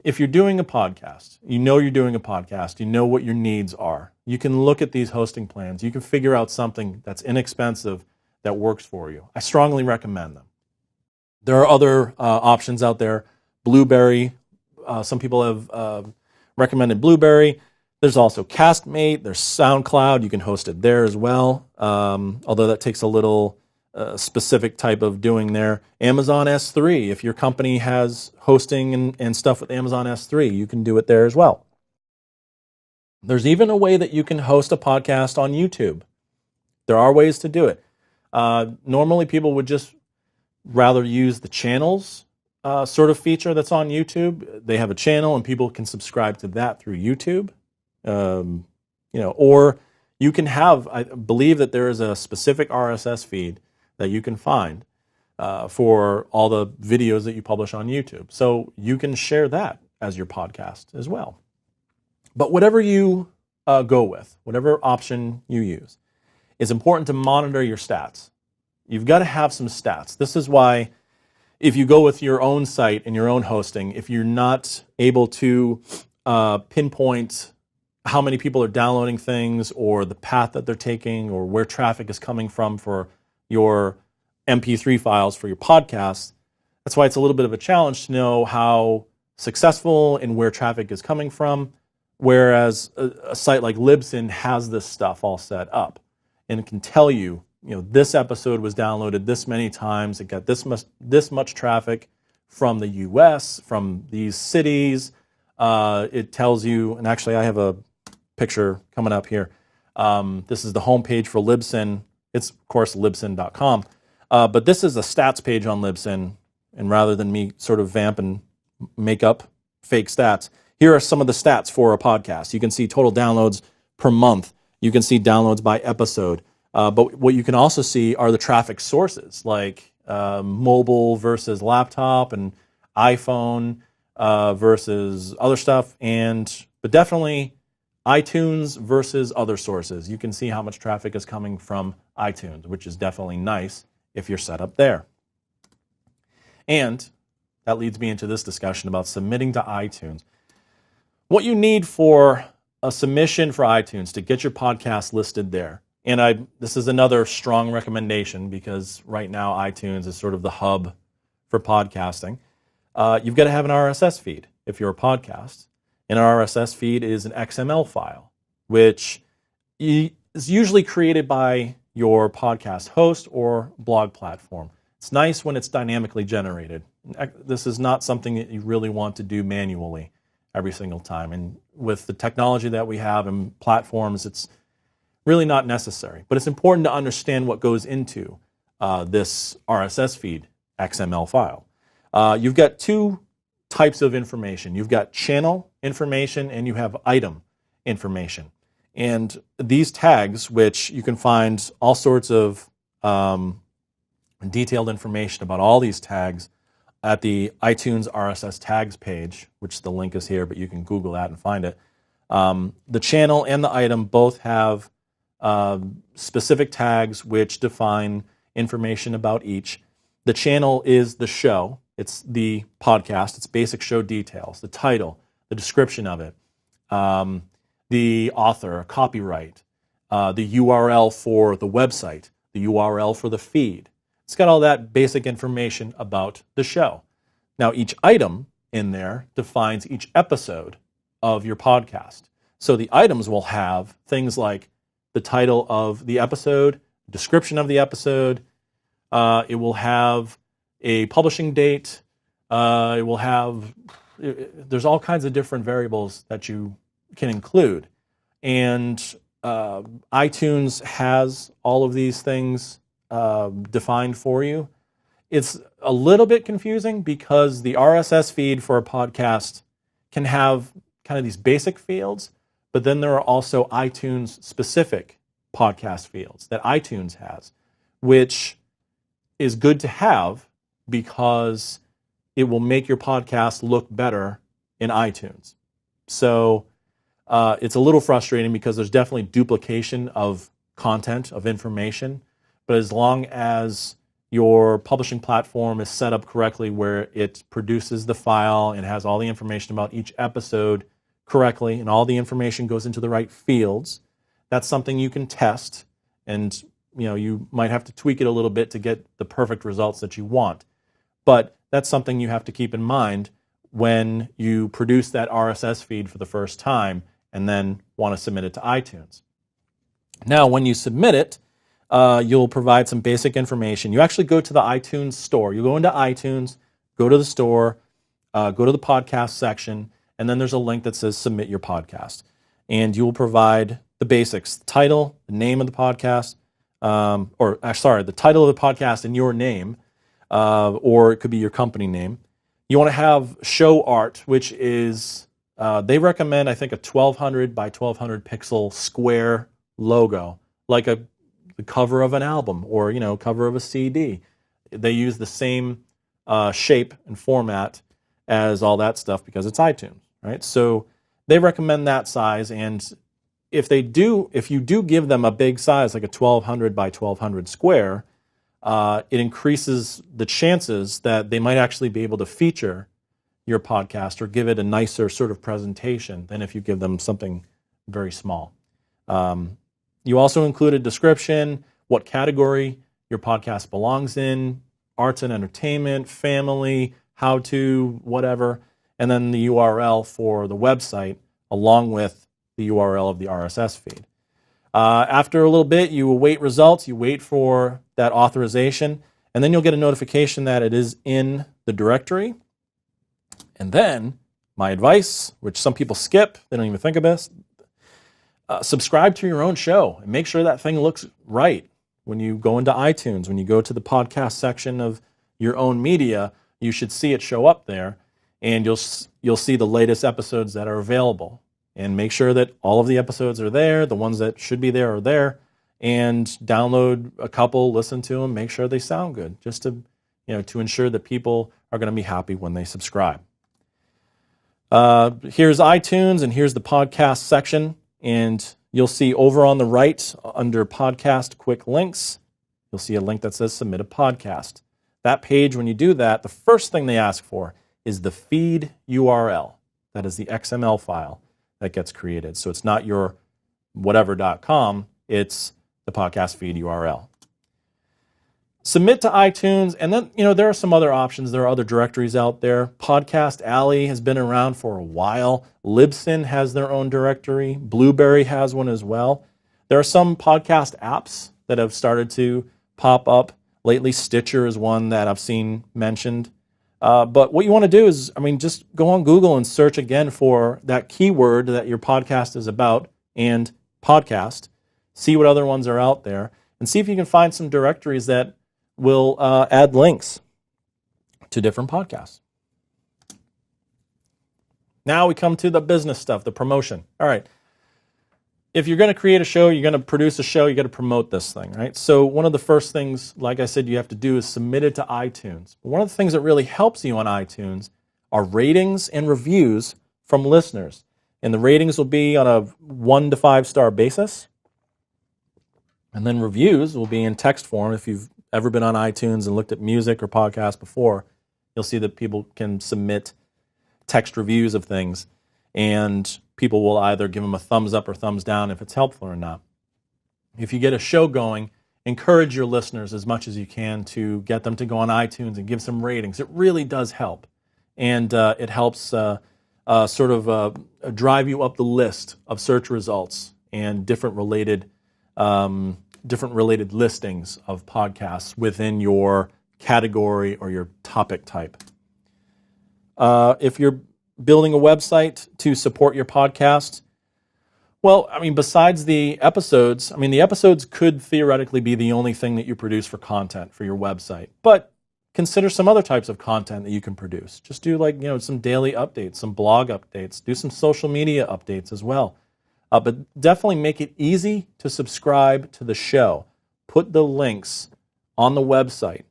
S1: If you're doing a podcast, you're doing a podcast, you know what your needs are. You can look at these hosting plans. You can figure out something that's inexpensive that works for you. I strongly recommend them. There are other options out there. Blueberry. Some people have recommended Blueberry. There's also Castmate. There's SoundCloud. You can host it there as well, although that takes a little specific type of doing there. Amazon S3. If your company has hosting and stuff with Amazon S3, you can do it there as well. There's even a way that you can host a podcast on YouTube. There are ways to do it. Normally, people would just rather use the channels sort of feature that's on YouTube. They have a channel, and people can subscribe to that through YouTube. Or you can have, I believe that there is a specific RSS feed that you can find for all the videos that you publish on YouTube. So you can share that as your podcast as well. But whatever you go with, whatever option you use, it's important to monitor your stats. You've got to have some stats. This is why if you go with your own site and your own hosting, if you're not able to pinpoint how many people are downloading things, or the path that they're taking, or where traffic is coming from for your MP3 files for your podcast, that's why it's a little bit of a challenge to know how successful and where traffic is coming from, whereas a site like Libsyn has this stuff all set up and it can tell you, this episode was downloaded this many times, it got this much traffic from the US, from these cities. It tells you, and actually I have a picture coming up here. This is the homepage for Libsyn. It's, of course, Libsyn.com. But this is a stats page on Libsyn, and rather than me sort of vamp and make up fake stats, here are some of the stats for a podcast. You can see total downloads per month. You can see downloads by episode. But what you can also see are the traffic sources, like mobile versus laptop and iPhone versus other stuff, but definitely iTunes versus other sources. You can see how much traffic is coming from iTunes, which is definitely nice if you're set up there. And that leads me into this discussion about submitting to iTunes. What you need for a submission for iTunes to get your podcast listed there. And this is another strong recommendation, because right now iTunes is sort of the hub for podcasting. You've got to have an RSS feed if you're a podcast. An RSS feed is an XML file, which is usually created by your podcast host or blog platform. It's nice when it's dynamically generated. This is not something that you really want to do manually every single time. And with the technology that we have and platforms, it's really not necessary. But it's important to understand what goes into this RSS feed XML file. You've got two types of information. You've got channel information and you have item information. And these tags, which you can find all sorts of detailed information about all these tags at the iTunes RSS tags page, which the link is here, but you can Google that and find it. The channel and the item both have specific tags which define information about each. The channel is the show. It's the podcast. It's basic show details, the title, the description of it, the author, copyright, the URL for the website, the URL for the feed, It's got all that basic information about the show. Now, each item in there defines each episode of your podcast. So the items will have things like the title of the episode, description of the episode. It will have a publishing date. It will have, there's all kinds of different variables that you can include. And iTunes has all of these things defined for you. It's a little bit confusing because the RSS feed for a podcast can have kind of these basic fields, but then there are also iTunes specific podcast fields that iTunes has, which is good to have because it will make your podcast look better in iTunes. So it's a little frustrating because there's definitely duplication of content, of information, but as long as your publishing platform is set up correctly where it produces the file and has all the information about each episode correctly and all the information goes into the right fields, that's something you can test, and you might have to tweak it a little bit to get the perfect results that you want. But that's something you have to keep in mind when you produce that RSS feed for the first time and then want to submit it to iTunes. Now, when you submit it, you'll provide some basic information. You actually go to the iTunes store. You go into iTunes, go to the store, go to the podcast section, and then there's a link that says submit your podcast. And you will provide the basics, the title, the name of the podcast, the title of the podcast and your name, or it could be your company name. You want to have show art, which is, they recommend, I think, a 1200 by 1200 pixel square logo, like the cover of an album or, cover of a CD. They use the same shape and format as all that stuff because it's iTunes, right? So they recommend that size, and if you do give them a big size, like a 1200 by 1200 square, it increases the chances that they might actually be able to feature your podcast or give it a nicer sort of presentation than if you give them something very small. You also include a description, what category your podcast belongs in, arts and entertainment, family, how to, whatever, and then the URL for the website along with the URL of the RSS feed. After a little bit, you await results, you wait for that authorization, and then you'll get a notification that it is in the directory. And then, my advice, which some people skip, they don't even think of this, subscribe to your own show and make sure that thing looks right. When you go into iTunes, when you go to the podcast section of your own media, you should see it show up there, and you'll see the latest episodes that are available. And make sure that all of the episodes are there, the ones that should be there are there, and download a couple, listen to them, make sure they sound good, just to ensure that people are going to be happy when they subscribe. Here's iTunes, and here's the podcast section, and you'll see over on the right under podcast quick links, you'll see a link that says submit a podcast. That page, when you do that, the first thing they ask for is the feed URL. That is the XML file that gets created. So it's not your whatever.com, it's the podcast feed URL. Submit to iTunes, and then, there are some other options. There are other directories out there. Podcast Alley has been around for a while. Libsyn has their own directory. Blueberry has one as well. There are some podcast apps that have started to pop up. Lately, Stitcher is one that I've seen mentioned. But what you want to do is, just go on Google and search again for that keyword that your podcast is about and podcast. See what other ones are out there and see if you can find some directories that will add links to different podcasts. Now we come to the business stuff, the promotion. All right. If you're going to create a show, you're going to produce a show, you got to promote this thing, right? So one of the first things, like I said, you have to do is submit it to iTunes. But one of the things that really helps you on iTunes are ratings and reviews from listeners. And the ratings will be on a 1 to 5 star basis. And then reviews will be in text form. If you've ever been on iTunes and looked at music or podcasts before, you'll see that people can submit text reviews of things. And people will either give them a thumbs up or thumbs down if it's helpful or not. If you get a show going encourage your listeners as much as you can to get them to go on iTunes and give some ratings. It really does help. And it helps drive you up the list of search results and different related listings of podcasts within your category or your topic type. If you're building a website to support your podcast, well, I mean, besides the episodes, the episodes could theoretically be the only thing that you produce for content for your website. But consider some other types of content that you can produce. Just do some daily updates, some blog updates, do some social media updates as well. But definitely make it easy to subscribe to the show. Put the links on the website.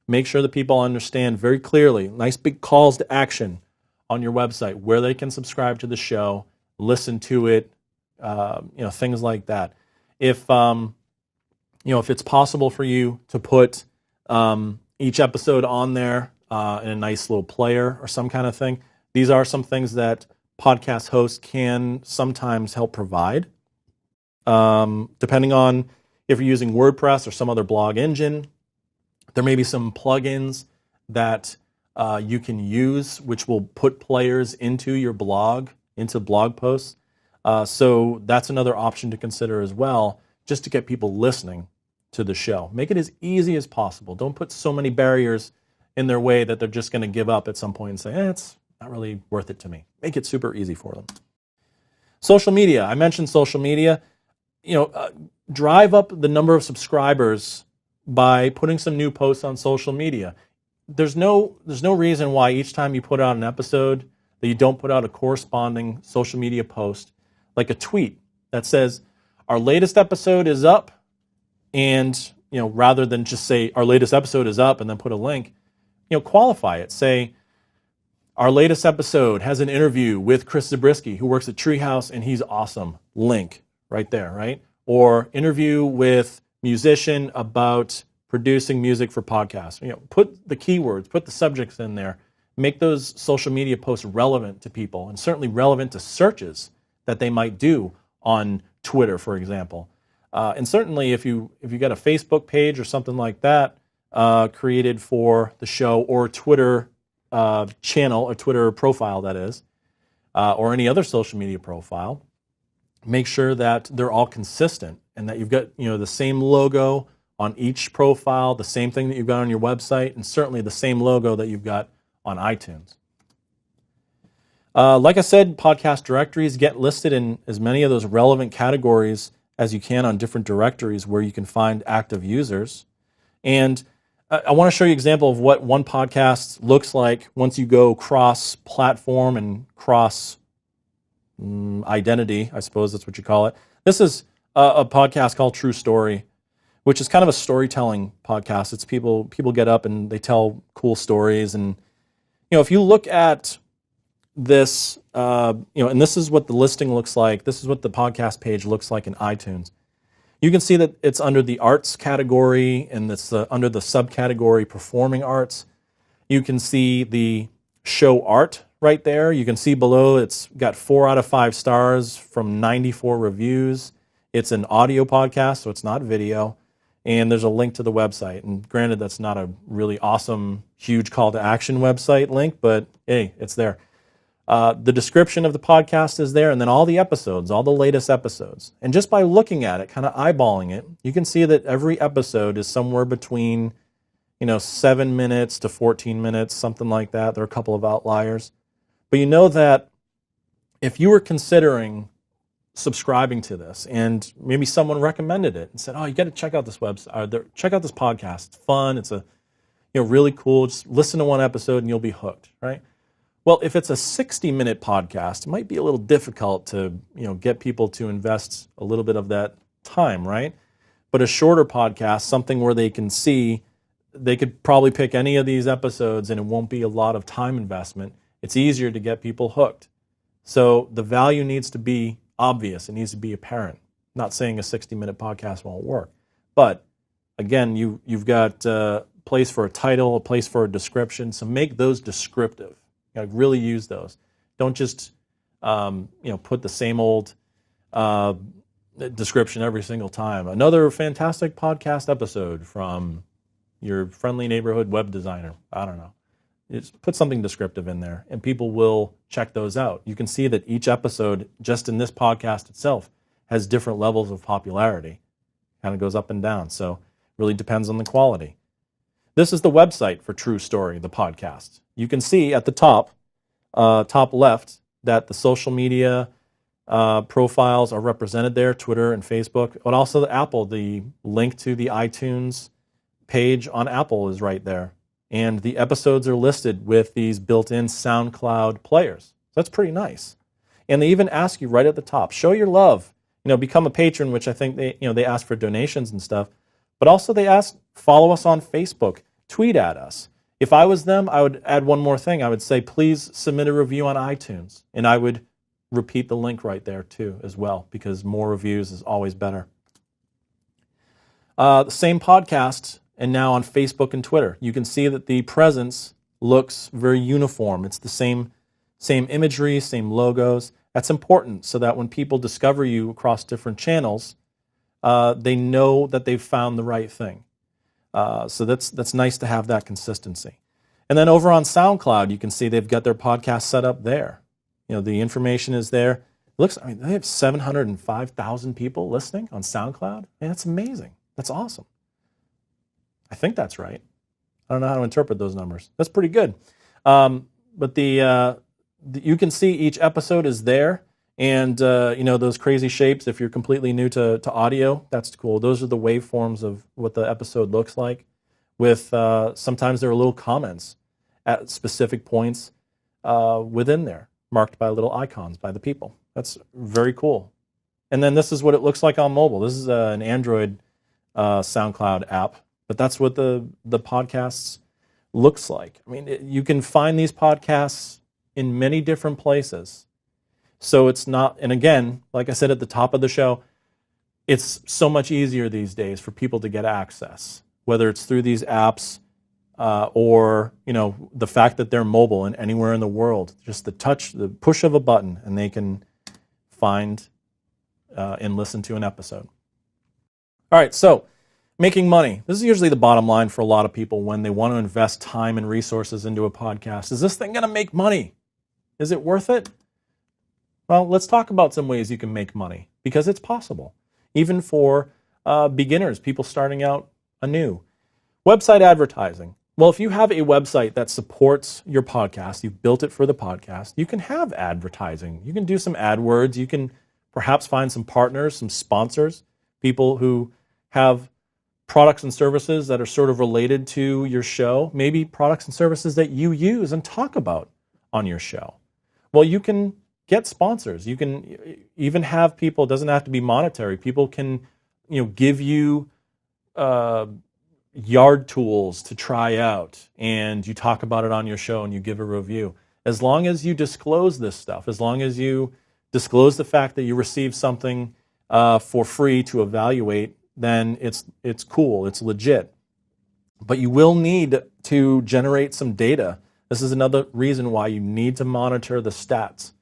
S1: Make sure that people understand very clearly, nice big calls to action on your website where they can subscribe to the show, listen to it, things like that. If it's possible for you to put each episode on there in a nice little player or some kind of thing, these are some things that podcast hosts can sometimes help provide. Depending on if you're using WordPress or some other blog engine, there may be some plugins that you can use which will put players into your blog, into blog posts. So that's another option to consider as well, just to get people listening to the show. Make it as easy as possible. Don't put so many barriers in their way that they're just going to give up at some point and say, it's not really worth it to me. Make it super easy for them. Social media. I mentioned social media. Drive up the number of subscribers by putting some new posts on social media. There's no reason why each time you put out an episode that you don't put out a corresponding social media post, like a tweet that says, our latest episode is up, and rather than just say our latest episode is up and then put a link, qualify it. Say, our latest episode has an interview with Chris Zabriskie, who works at Treehouse, and he's awesome. Link right there, right? Or interview with musician about producing music for podcasts. Put the keywords, put the subjects in there, make those social media posts relevant to people, and certainly relevant to searches that they might do on Twitter, for example. And certainly if you got a Facebook page or something like that created for the show, or a Twitter channel, or Twitter profile that is, or any other social media profile, make sure that they're all consistent and that you've got the same logo on each profile, the same thing that you've got on your website, and certainly the same logo that you've got on iTunes. Like I said, podcast directories, get listed in as many of those relevant categories as you can on different directories where you can find active users. And I want to show you an example of what one podcast looks like once you go cross-platform and cross-identity, I suppose that's what you call it. This is a podcast called True Story, which is kind of a storytelling podcast. It's people get up and they tell cool stories. And, if you look at this, and this is what the listing looks like. This is what the podcast page looks like in iTunes. You can see that it's under the arts category, and it's under the subcategory performing arts. You can see the show art right there. You can see below it's got 4 out of 5 stars from 94 reviews. It's an audio podcast, so it's not video. And there's a link to the website. And granted, that's not a really awesome, huge call to action website link, but hey, it's there. The description of the podcast is there, and then all the episodes, all the latest episodes. And just by looking at it, kind of eyeballing it, you can see that every episode is somewhere between, 7 minutes to 14 minutes, something like that. There are a couple of outliers. But you know that if you were considering subscribing to this, and maybe someone recommended it and said, "Oh, you got to check out this website, or check out this podcast. It's fun. It's really cool. Just listen to one episode and you'll be hooked." Right? Well, if it's a 60-minute podcast, it might be a little difficult to get people to invest a little bit of that time, right? But a shorter podcast, something where they can see, they could probably pick any of these episodes and it won't be a lot of time investment. It's easier to get people hooked. So the value needs to be obvious. It needs to be apparent. I'm not saying a 60-minute podcast won't work. But again, you've got a place for a title, a place for a description. So make those descriptive. Really use those. Don't just put the same old description every single time. Another fantastic podcast episode from your friendly neighborhood web designer. I don't know. Just put something descriptive in there, and people will check those out. You can see that each episode, just in this podcast itself, has different levels of popularity. Kind of goes up and down, so it really depends on the quality. This is the website for True Story, the podcast. You can see at the top left, that the social media profiles are represented there, Twitter and Facebook, but also the Apple. The link to the iTunes page on Apple is right there. And the episodes are listed with these built-in SoundCloud players. So that's pretty nice. And they even ask you right at the top, show your love. Become a patron, which I think they ask for donations and stuff. But also they ask, follow us on Facebook, tweet at us. If I was them, I would add one more thing. I would say, please submit a review on iTunes. And I would repeat the link right there too as well, because more reviews is always better. The same podcast, and now on Facebook and Twitter. You can see that the presence looks very uniform. It's the same imagery, same logos. That's important so that when people discover you across different channels, they know that they've found the right thing. So that's nice to have that consistency. And then over on SoundCloud, you can see they've got their podcast set up there. The information is there. They have 705,000 people listening on SoundCloud. That's amazing. That's awesome. I think that's right. I don't know how to interpret those numbers. That's pretty good. But you can see each episode is there. And, those crazy shapes, if you're completely new to audio, that's cool. Those are the waveforms of what the episode looks like. With sometimes there are little comments at specific points within there, marked by little icons by the people. That's very cool. And then this is what it looks like on mobile. This is an Android SoundCloud app, but that's what the podcasts looks like. You can find these podcasts in many different places. So it's not, and again, like I said at the top of the show, it's so much easier these days for people to get access, whether it's through these apps or the fact that they're mobile and anywhere in the world. Just the push of a button, and they can find and listen to an episode. All right, so making money. This is usually the bottom line for a lot of people when they want to invest time and resources into a podcast. Is this thing going to make money? Is it worth it? Well, let's talk about some ways you can make money, because it's possible, even for beginners, people starting out anew. Website advertising. Well, if you have a website that supports your podcast, you've built it for the podcast, you can have advertising. You can do some AdWords. You can perhaps find some partners, some sponsors, people who have products and services that are sort of related to your show, maybe products and services that you use and talk about on your show. Well, you can get sponsors. You can even have people, it doesn't have to be monetary. People can, give you yard tools to try out, and you talk about it on your show and you give a review. As long as you disclose this stuff, as long as you disclose the fact that you received something for free to evaluate, then it's cool, it's legit. But you will need to generate some data. This is another reason why you need to monitor the stats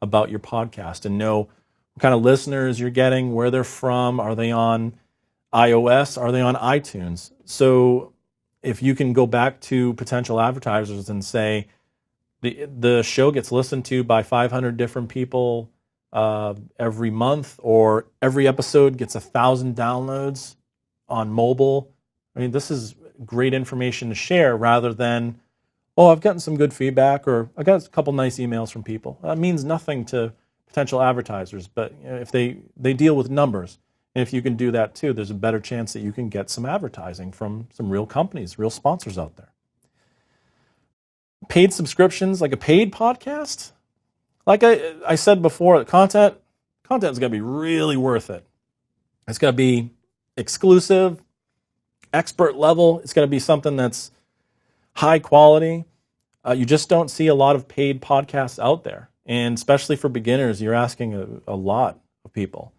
S1: about your podcast and know what kind of listeners you're getting, where they're from. Are they on iOS? Are they on iTunes? So if you can go back to potential advertisers and say, the show gets listened to by 500 different people every month, or every episode gets 1,000 downloads on mobile. This is great information to share, rather than, I've gotten some good feedback, or I got a couple nice emails from people. That means nothing to potential advertisers, but if they deal with numbers, and if you can do that too, there's a better chance that you can get some advertising from some real companies, real sponsors out there. Paid subscriptions, like a paid podcast. Like I said before, the content's got to be really worth it. It's got to be exclusive, expert level. It's got to be something that's high quality. You just don't see a lot of paid podcasts out there. And especially for beginners, you're asking a lot of people,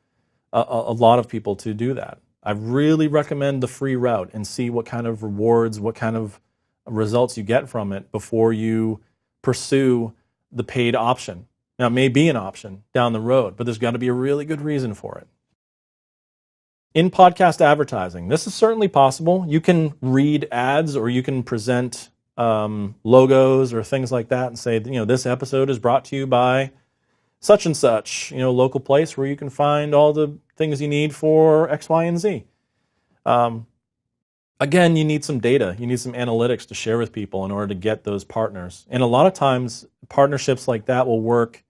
S1: a lot of people to do that. I really recommend the free route and see what kind of rewards, what kind of results you get from it before you pursue the paid option. Now, it may be an option down the road, but there's got to be a really good reason for it. In podcast advertising, this is certainly possible. You can read ads or you can present logos or things like that and say, this episode is brought to you by such and such, local place where you can find all the things you need for X, Y, and Z. Again, you need some data. You need some analytics to share with people in order to get those partners. And a lot of times, partnerships like that will work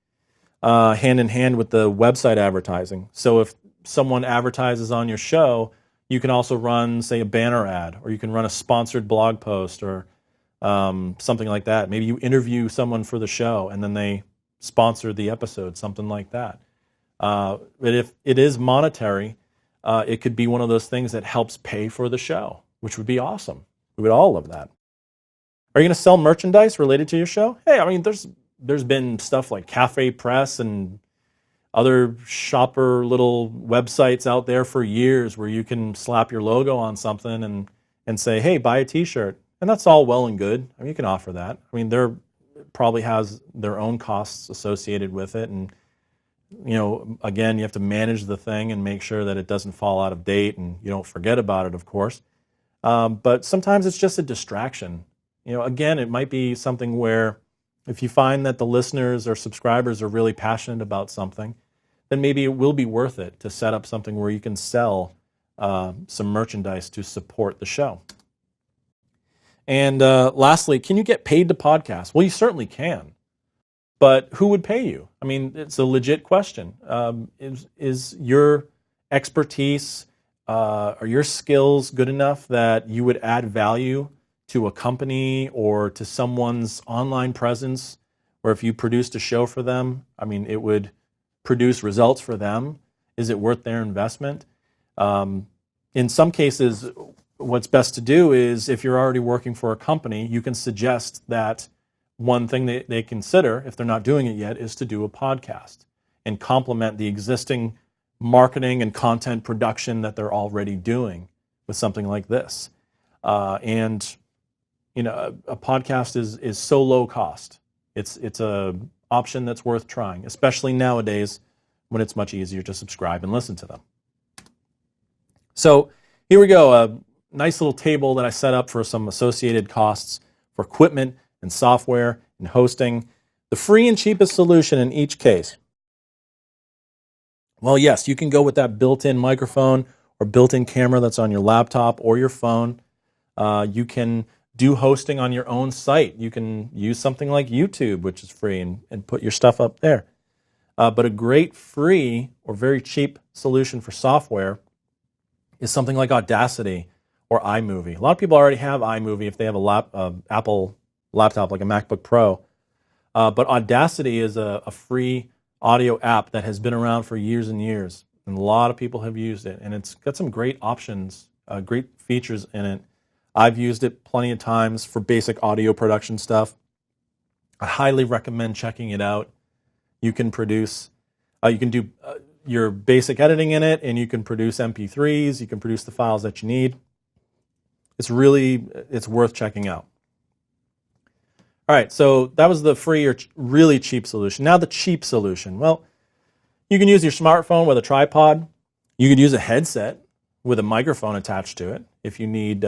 S1: hand in hand with the website advertising. So if someone advertises on your show, you can also run, say, a banner ad, or you can run a sponsored blog post or something like that. Maybe you interview someone for the show and then they sponsor the episode, something like that. But if it is monetary, it could be one of those things that helps pay for the show, which would be awesome. We would all love that. Are you going to sell merchandise related to your show? Hey, I mean, there's been stuff like Cafe Press and other shopper little websites out there for years where you can slap your logo on something and say, hey, buy a t-shirt. And that's all well and good. I mean, you can offer that. I mean, there probably has their own costs associated with it. And, again, you have to manage the thing and make sure that it doesn't fall out of date and you don't forget about it, of course. But sometimes it's just a distraction. Again, it might be something where if you find that the listeners or subscribers are really passionate about something, then maybe it will be worth it to set up something where you can sell some merchandise to support the show. And lastly, can you get paid to podcast? Well, you certainly can. But who would pay you? I mean, it's a legit question. Is your expertise or your skills good enough that you would add value to a company or to someone's online presence, where if you produced a show for them, I mean, it would produce results for them? Is it worth their investment? In some cases, what's best to do is, if you're already working for a company, you can suggest that one thing they consider, if they're not doing it yet, is to do a podcast and complement the existing marketing and content production that they're already doing with something like this. And a podcast is so low cost. It's a option that's worth trying, especially nowadays when it's much easier to subscribe and listen to them. So here we go, a nice little table that I set up for some associated costs for equipment and software and hosting. The free and cheapest solution in each case. Well, yes, you can go with that built-in microphone or built-in camera that's on your laptop or your phone. You can do hosting on your own site. You can use something like YouTube, which is free, and put your stuff up there. But a great free or very cheap solution for software is something like Audacity or iMovie. A lot of people already have iMovie if they have a Apple laptop like a MacBook Pro. But Audacity is a free audio app that has been around for years and years. And a lot of people have used it. And it's got some great options, great features in it. I've used it plenty of times for basic audio production stuff. I highly recommend checking it out. You can do your basic editing in it, and you can produce MP3s. You can produce the files that you need. It's worth checking out. All right, so that was the free or really cheap solution. Now the cheap solution. Well, you can use your smartphone with a tripod. You could use a headset with a microphone attached to it if you need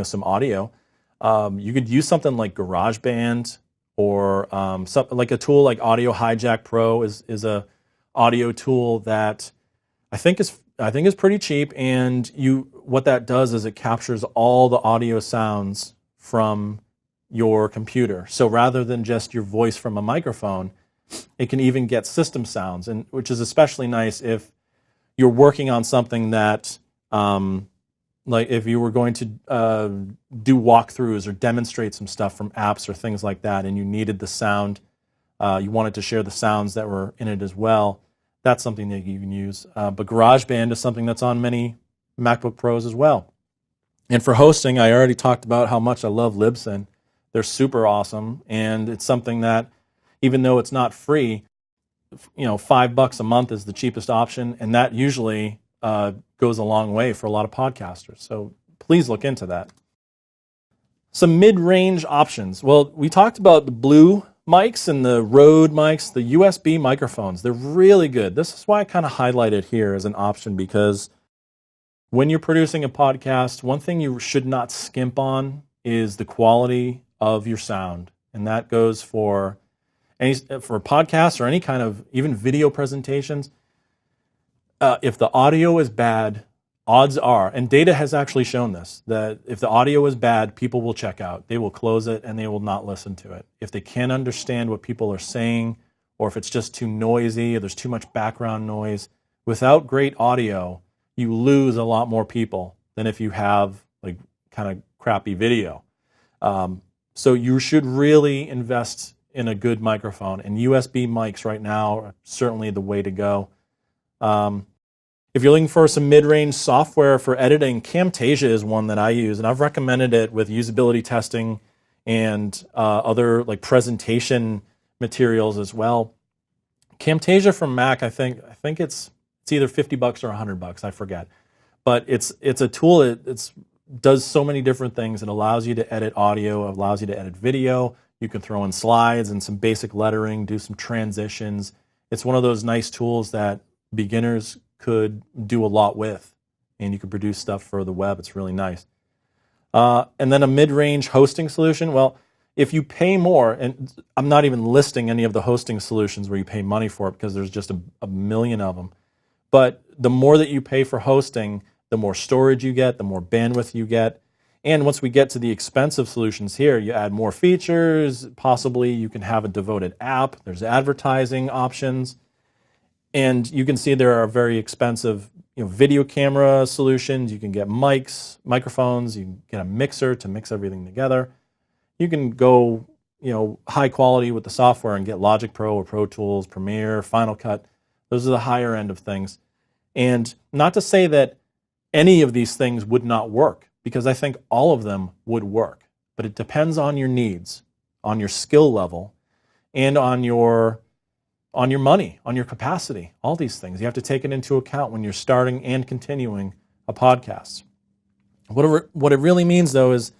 S1: some audio. You could use something like GarageBand or something like a tool like Audio Hijack Pro is a audio tool that I think is pretty cheap. And what that does is it captures all the audio sounds from your computer. So rather than just your voice from a microphone, it can even get system sounds, and which is especially nice if you're working on something that, like if you were going to do walkthroughs or demonstrate some stuff from apps or things like that, and you needed the sound, you wanted to share the sounds that were in it as well, that's something that you can use. But GarageBand is something that's on many MacBook Pros as well. And for hosting, I already talked about how much I love Libsyn. They're super awesome, and it's something that, even though it's not free, $5 a month is the cheapest option, and that usually goes a long way for a lot of podcasters. So please look into that. Some mid-range options. Well, we talked about the Blue mics and the Rode mics, the USB microphones. They're really good. This is why I kind of highlight it here as an option, because When you're producing a podcast, one thing you should not skimp on is the quality of your sound. And that goes for podcasts or any kind of even video presentations. If the audio is bad, odds are, and data has actually shown this, that if the audio is bad, people will check out. They will close it and they will not listen to it. If they can't understand what people are saying, or if it's just too noisy, or there's too much background noise, without great audio, you lose a lot more people than if you have like kind of crappy video. So you should really invest in a good microphone, and USB mics right now are certainly the way to go. If you're looking for some mid-range software for editing, Camtasia is one that I use, and I've recommended it with usability testing and other like presentation materials as well. Camtasia from Mac, I think it's either $50 or $100, I forget. But it's a tool that does so many different things. It allows you to edit audio, it allows you to edit video. You can throw in slides and some basic lettering, do some transitions. It's one of those nice tools that beginners could do a lot with, and you can produce stuff for the web. It's really nice. And then a mid-range hosting solution. Well, if you pay more, and I'm not even listing any of the hosting solutions where you pay money for it because there's just a million of them. But the more that you pay for hosting, the more storage you get, the more bandwidth you get. And once we get to the expensive solutions here, you add more features. Possibly you can have a devoted app. There's advertising options. And you can see there are very expensive video camera solutions. You can get mics, microphones. You can get a mixer to mix everything together. You can go high quality with the software and get Logic Pro or Pro Tools, Premiere, Final Cut. Those are the higher end of things. And not to say that any of these things would not work, because I think all of them would work. But it depends on your needs, on your skill level, and on your money, on your capacity, all these things. You have to take it into account when you're starting and continuing a podcast. What it really means, though, is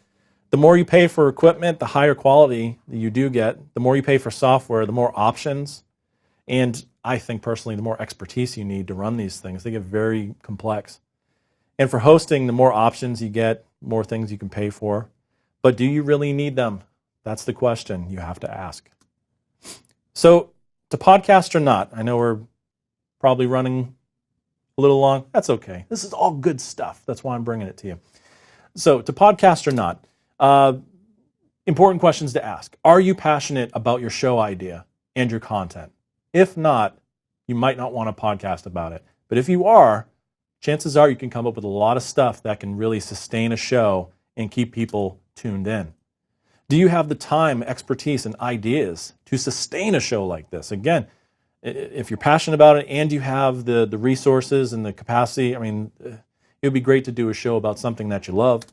S1: the more you pay for equipment, the higher quality that you do get. The more you pay for software, the more options. And I think personally, the more expertise you need to run these things. They get very complex. And for hosting, the more options you get, more things you can pay for. But do you really need them? That's the question you have to ask. So, to podcast or not, I know we're probably running a little long. That's okay. This is all good stuff. That's why I'm bringing it to you. So, to podcast or not, important questions to ask. Are you passionate about your show idea and your content? If not, you might not want to podcast about it. But if you are, chances are you can come up with a lot of stuff that can really sustain a show and keep people tuned in. Do you have the time, expertise, and ideas to sustain a show like this? Again, if you're passionate about it and you have the resources and the capacity, it would be great to do a show about something that you love.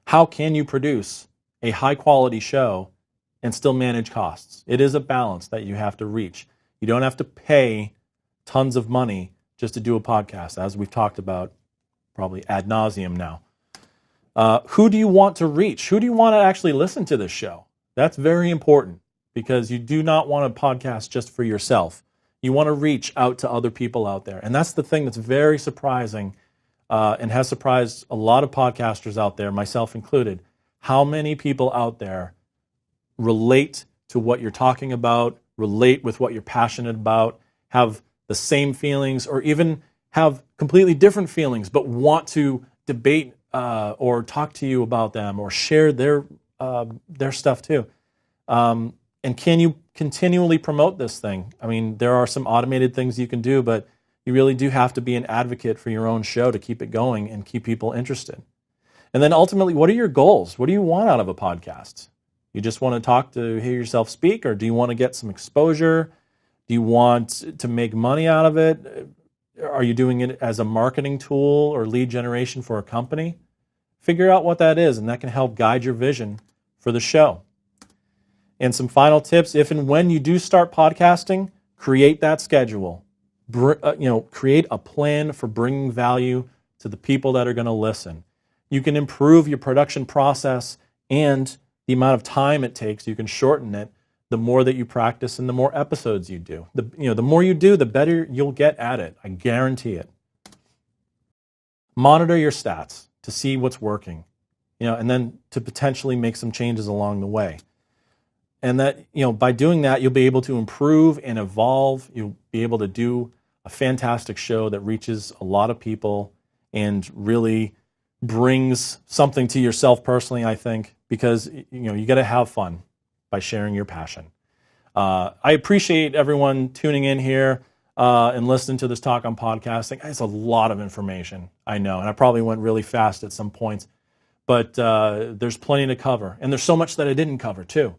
S1: How can you produce a high-quality show and still manage costs? It is a balance that you have to reach. You don't have to pay tons of money just to do a podcast, as we've talked about probably ad nauseum now. Who do you want to reach? Who do you want to actually listen to this show? That's very important, because you do not want a podcast just for yourself. You want to reach out to other people out there. And that's the thing that's very surprising and has surprised a lot of podcasters out there, myself included, how many people out there relate to what you're talking about, relate with what you're passionate about, have the same feelings, or even have completely different feelings, but want to debate or talk to you about them or share their stuff too. And can you continually promote this thing? There are some automated things you can do, but you really do have to be an advocate for your own show to keep it going and keep people interested. And then ultimately, what are your goals? What do you want out of a podcast? You just want to hear yourself speak, or do you want to get some exposure? Do you want to make money out of it? Are you doing it as a marketing tool or lead generation for a company? Figure out what that is, and that can help guide your vision for the show. And some final tips: if and when you do start podcasting, create that schedule. Create a plan for bringing value to the people that are going to listen. You can improve your production process and the amount of time it takes. You can shorten it the more that you practice and the more episodes you do. The more you do, the better you'll get at it. I guarantee it. monitor your stats to see what's working, and then to potentially make some changes along the way. And that, by doing that, you'll be able to improve and evolve. You'll be able to do a fantastic show that reaches a lot of people and really brings something to yourself personally, I think, because, you got to have fun by sharing your passion. I appreciate everyone tuning in here and listening to this talk on podcasting. It's a lot of information, I know, and I probably went really fast at some points, but there's plenty to cover. And there's so much that I didn't cover, too.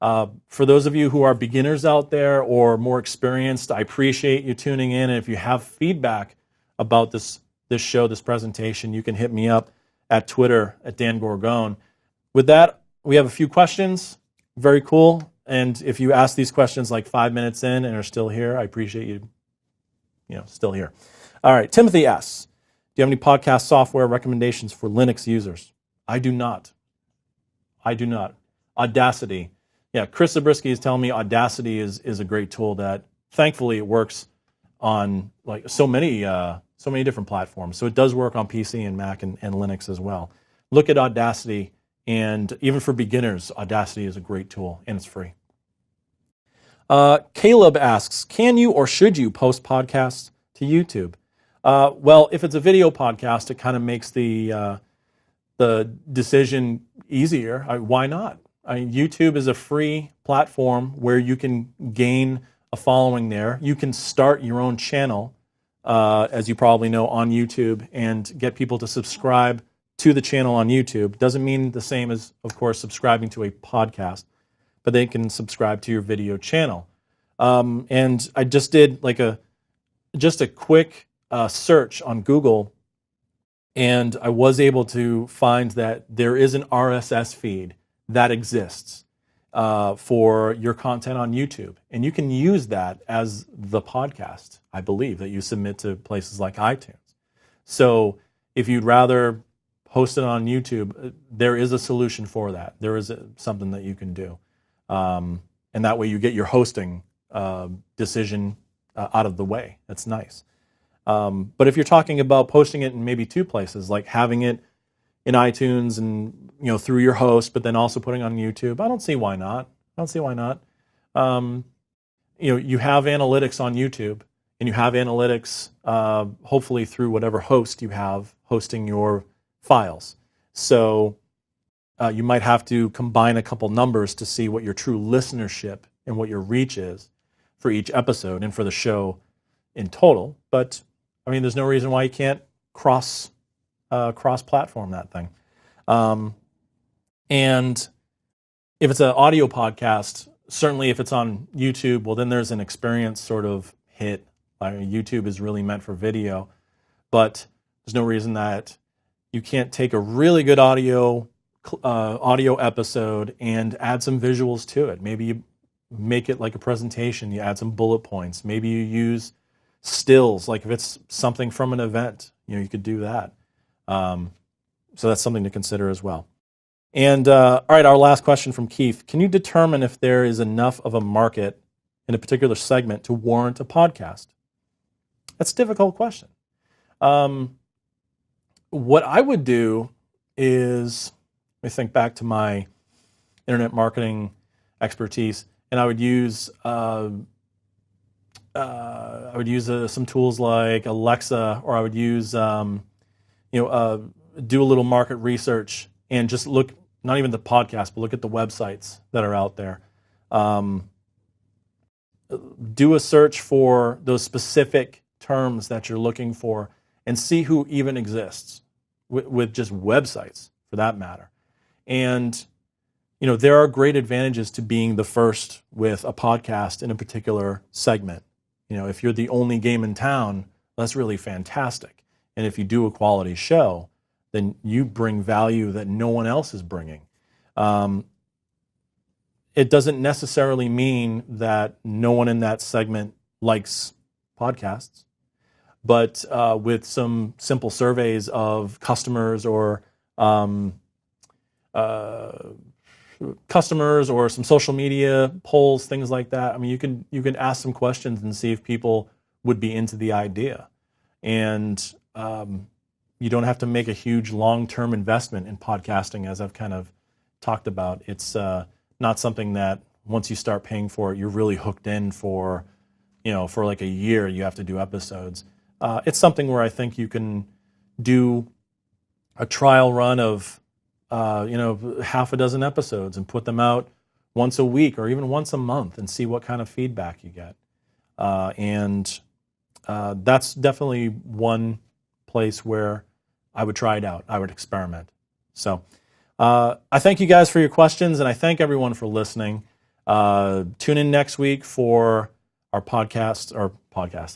S1: For those of you who are beginners out there or more experienced, I appreciate you tuning in. And if you have feedback about this show, this presentation, you can hit me up at Twitter at Dan Gorgone. With that, we have a few questions. Very cool. And if you ask these questions like 5 minutes in and are still here, I appreciate you, still here. All right, Timothy asks, do you have any podcast software recommendations for Linux users? I do not. Audacity. Yeah, Chris Zabriskie is telling me Audacity is a great tool that thankfully it works on like so many different platforms. So it does work on PC and Mac and Linux as well. Look at Audacity, and even for beginners, Audacity is a great tool and it's free. Caleb asks, can you or should you post podcasts to YouTube? Well, if it's a video podcast, it kind of makes the decision easier. Why not? YouTube is a free platform where you can gain a following there. You can start your own channel, as you probably know, on YouTube and get people to subscribe to the channel on YouTube. Doesn't mean the same as, of course, subscribing to a podcast, but they can subscribe to your video channel. And I just did just a quick search on Google, and I was able to find that there is an RSS feed that exists for your content on YouTube. And you can use that as the podcast, I believe, that you submit to places like iTunes. So if you'd rather post it on YouTube, there is a solution for that. There is something that you can do. And that way you get your hosting decision out of the way. That's nice. But if you're talking about posting it in maybe two places, like having it in iTunes and through your host, but then also putting on YouTube, I don't see why not. You have analytics on YouTube, and you have analytics hopefully through whatever host you have hosting your files. So you might have to combine a couple numbers to see what your true listenership and what your reach is for each episode and for the show in total. But there's no reason why you can't cross-platform that thing. And if it's an audio podcast, certainly if it's on YouTube, well, then there's an experience sort of hit. YouTube is really meant for video, but there's no reason that you can't take a really good audio episode and add some visuals to it. Maybe you make it like a presentation. You add some bullet points. Maybe you use stills, like if it's something from an event, you could do that. So that's something to consider as well. And all right, our last question from Keith. Can you determine if there is enough of a market in a particular segment to warrant a podcast? That's a difficult question. What I would do is, let me think back to my internet marketing expertise, and I would use some tools like Alexa, or I would use do a little market research and just look, not even the podcast, but look at the websites that are out there. Do a search for those specific terms that you're looking for and see who even exists with just websites, for that matter. And, there are great advantages to being the first with a podcast in a particular segment. If you're the only game in town, that's really fantastic. And if you do a quality show, then you bring value that no one else is bringing. It doesn't necessarily mean that no one in that segment likes podcasts, but with some simple surveys of customers or some social media polls, things like that. You can ask some questions and see if people would be into the idea. And You don't have to make a huge long-term investment in podcasting, as I've kind of talked about. It's not something that once you start paying for it, you're really hooked in for, for like a year you have to do episodes. It's something where I think you can do a trial run of, half a dozen episodes and put them out once a week or even once a month and see what kind of feedback you get. And that's definitely one place where I would try it out. I would experiment. So I thank you guys for your questions, and I thank everyone for listening. Tune in next week for our podcast.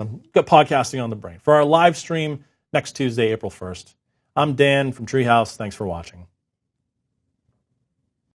S1: I'm got podcasting on the brain. For our live stream next Tuesday, April 1st. I'm Dan from Treehouse. Thanks for watching.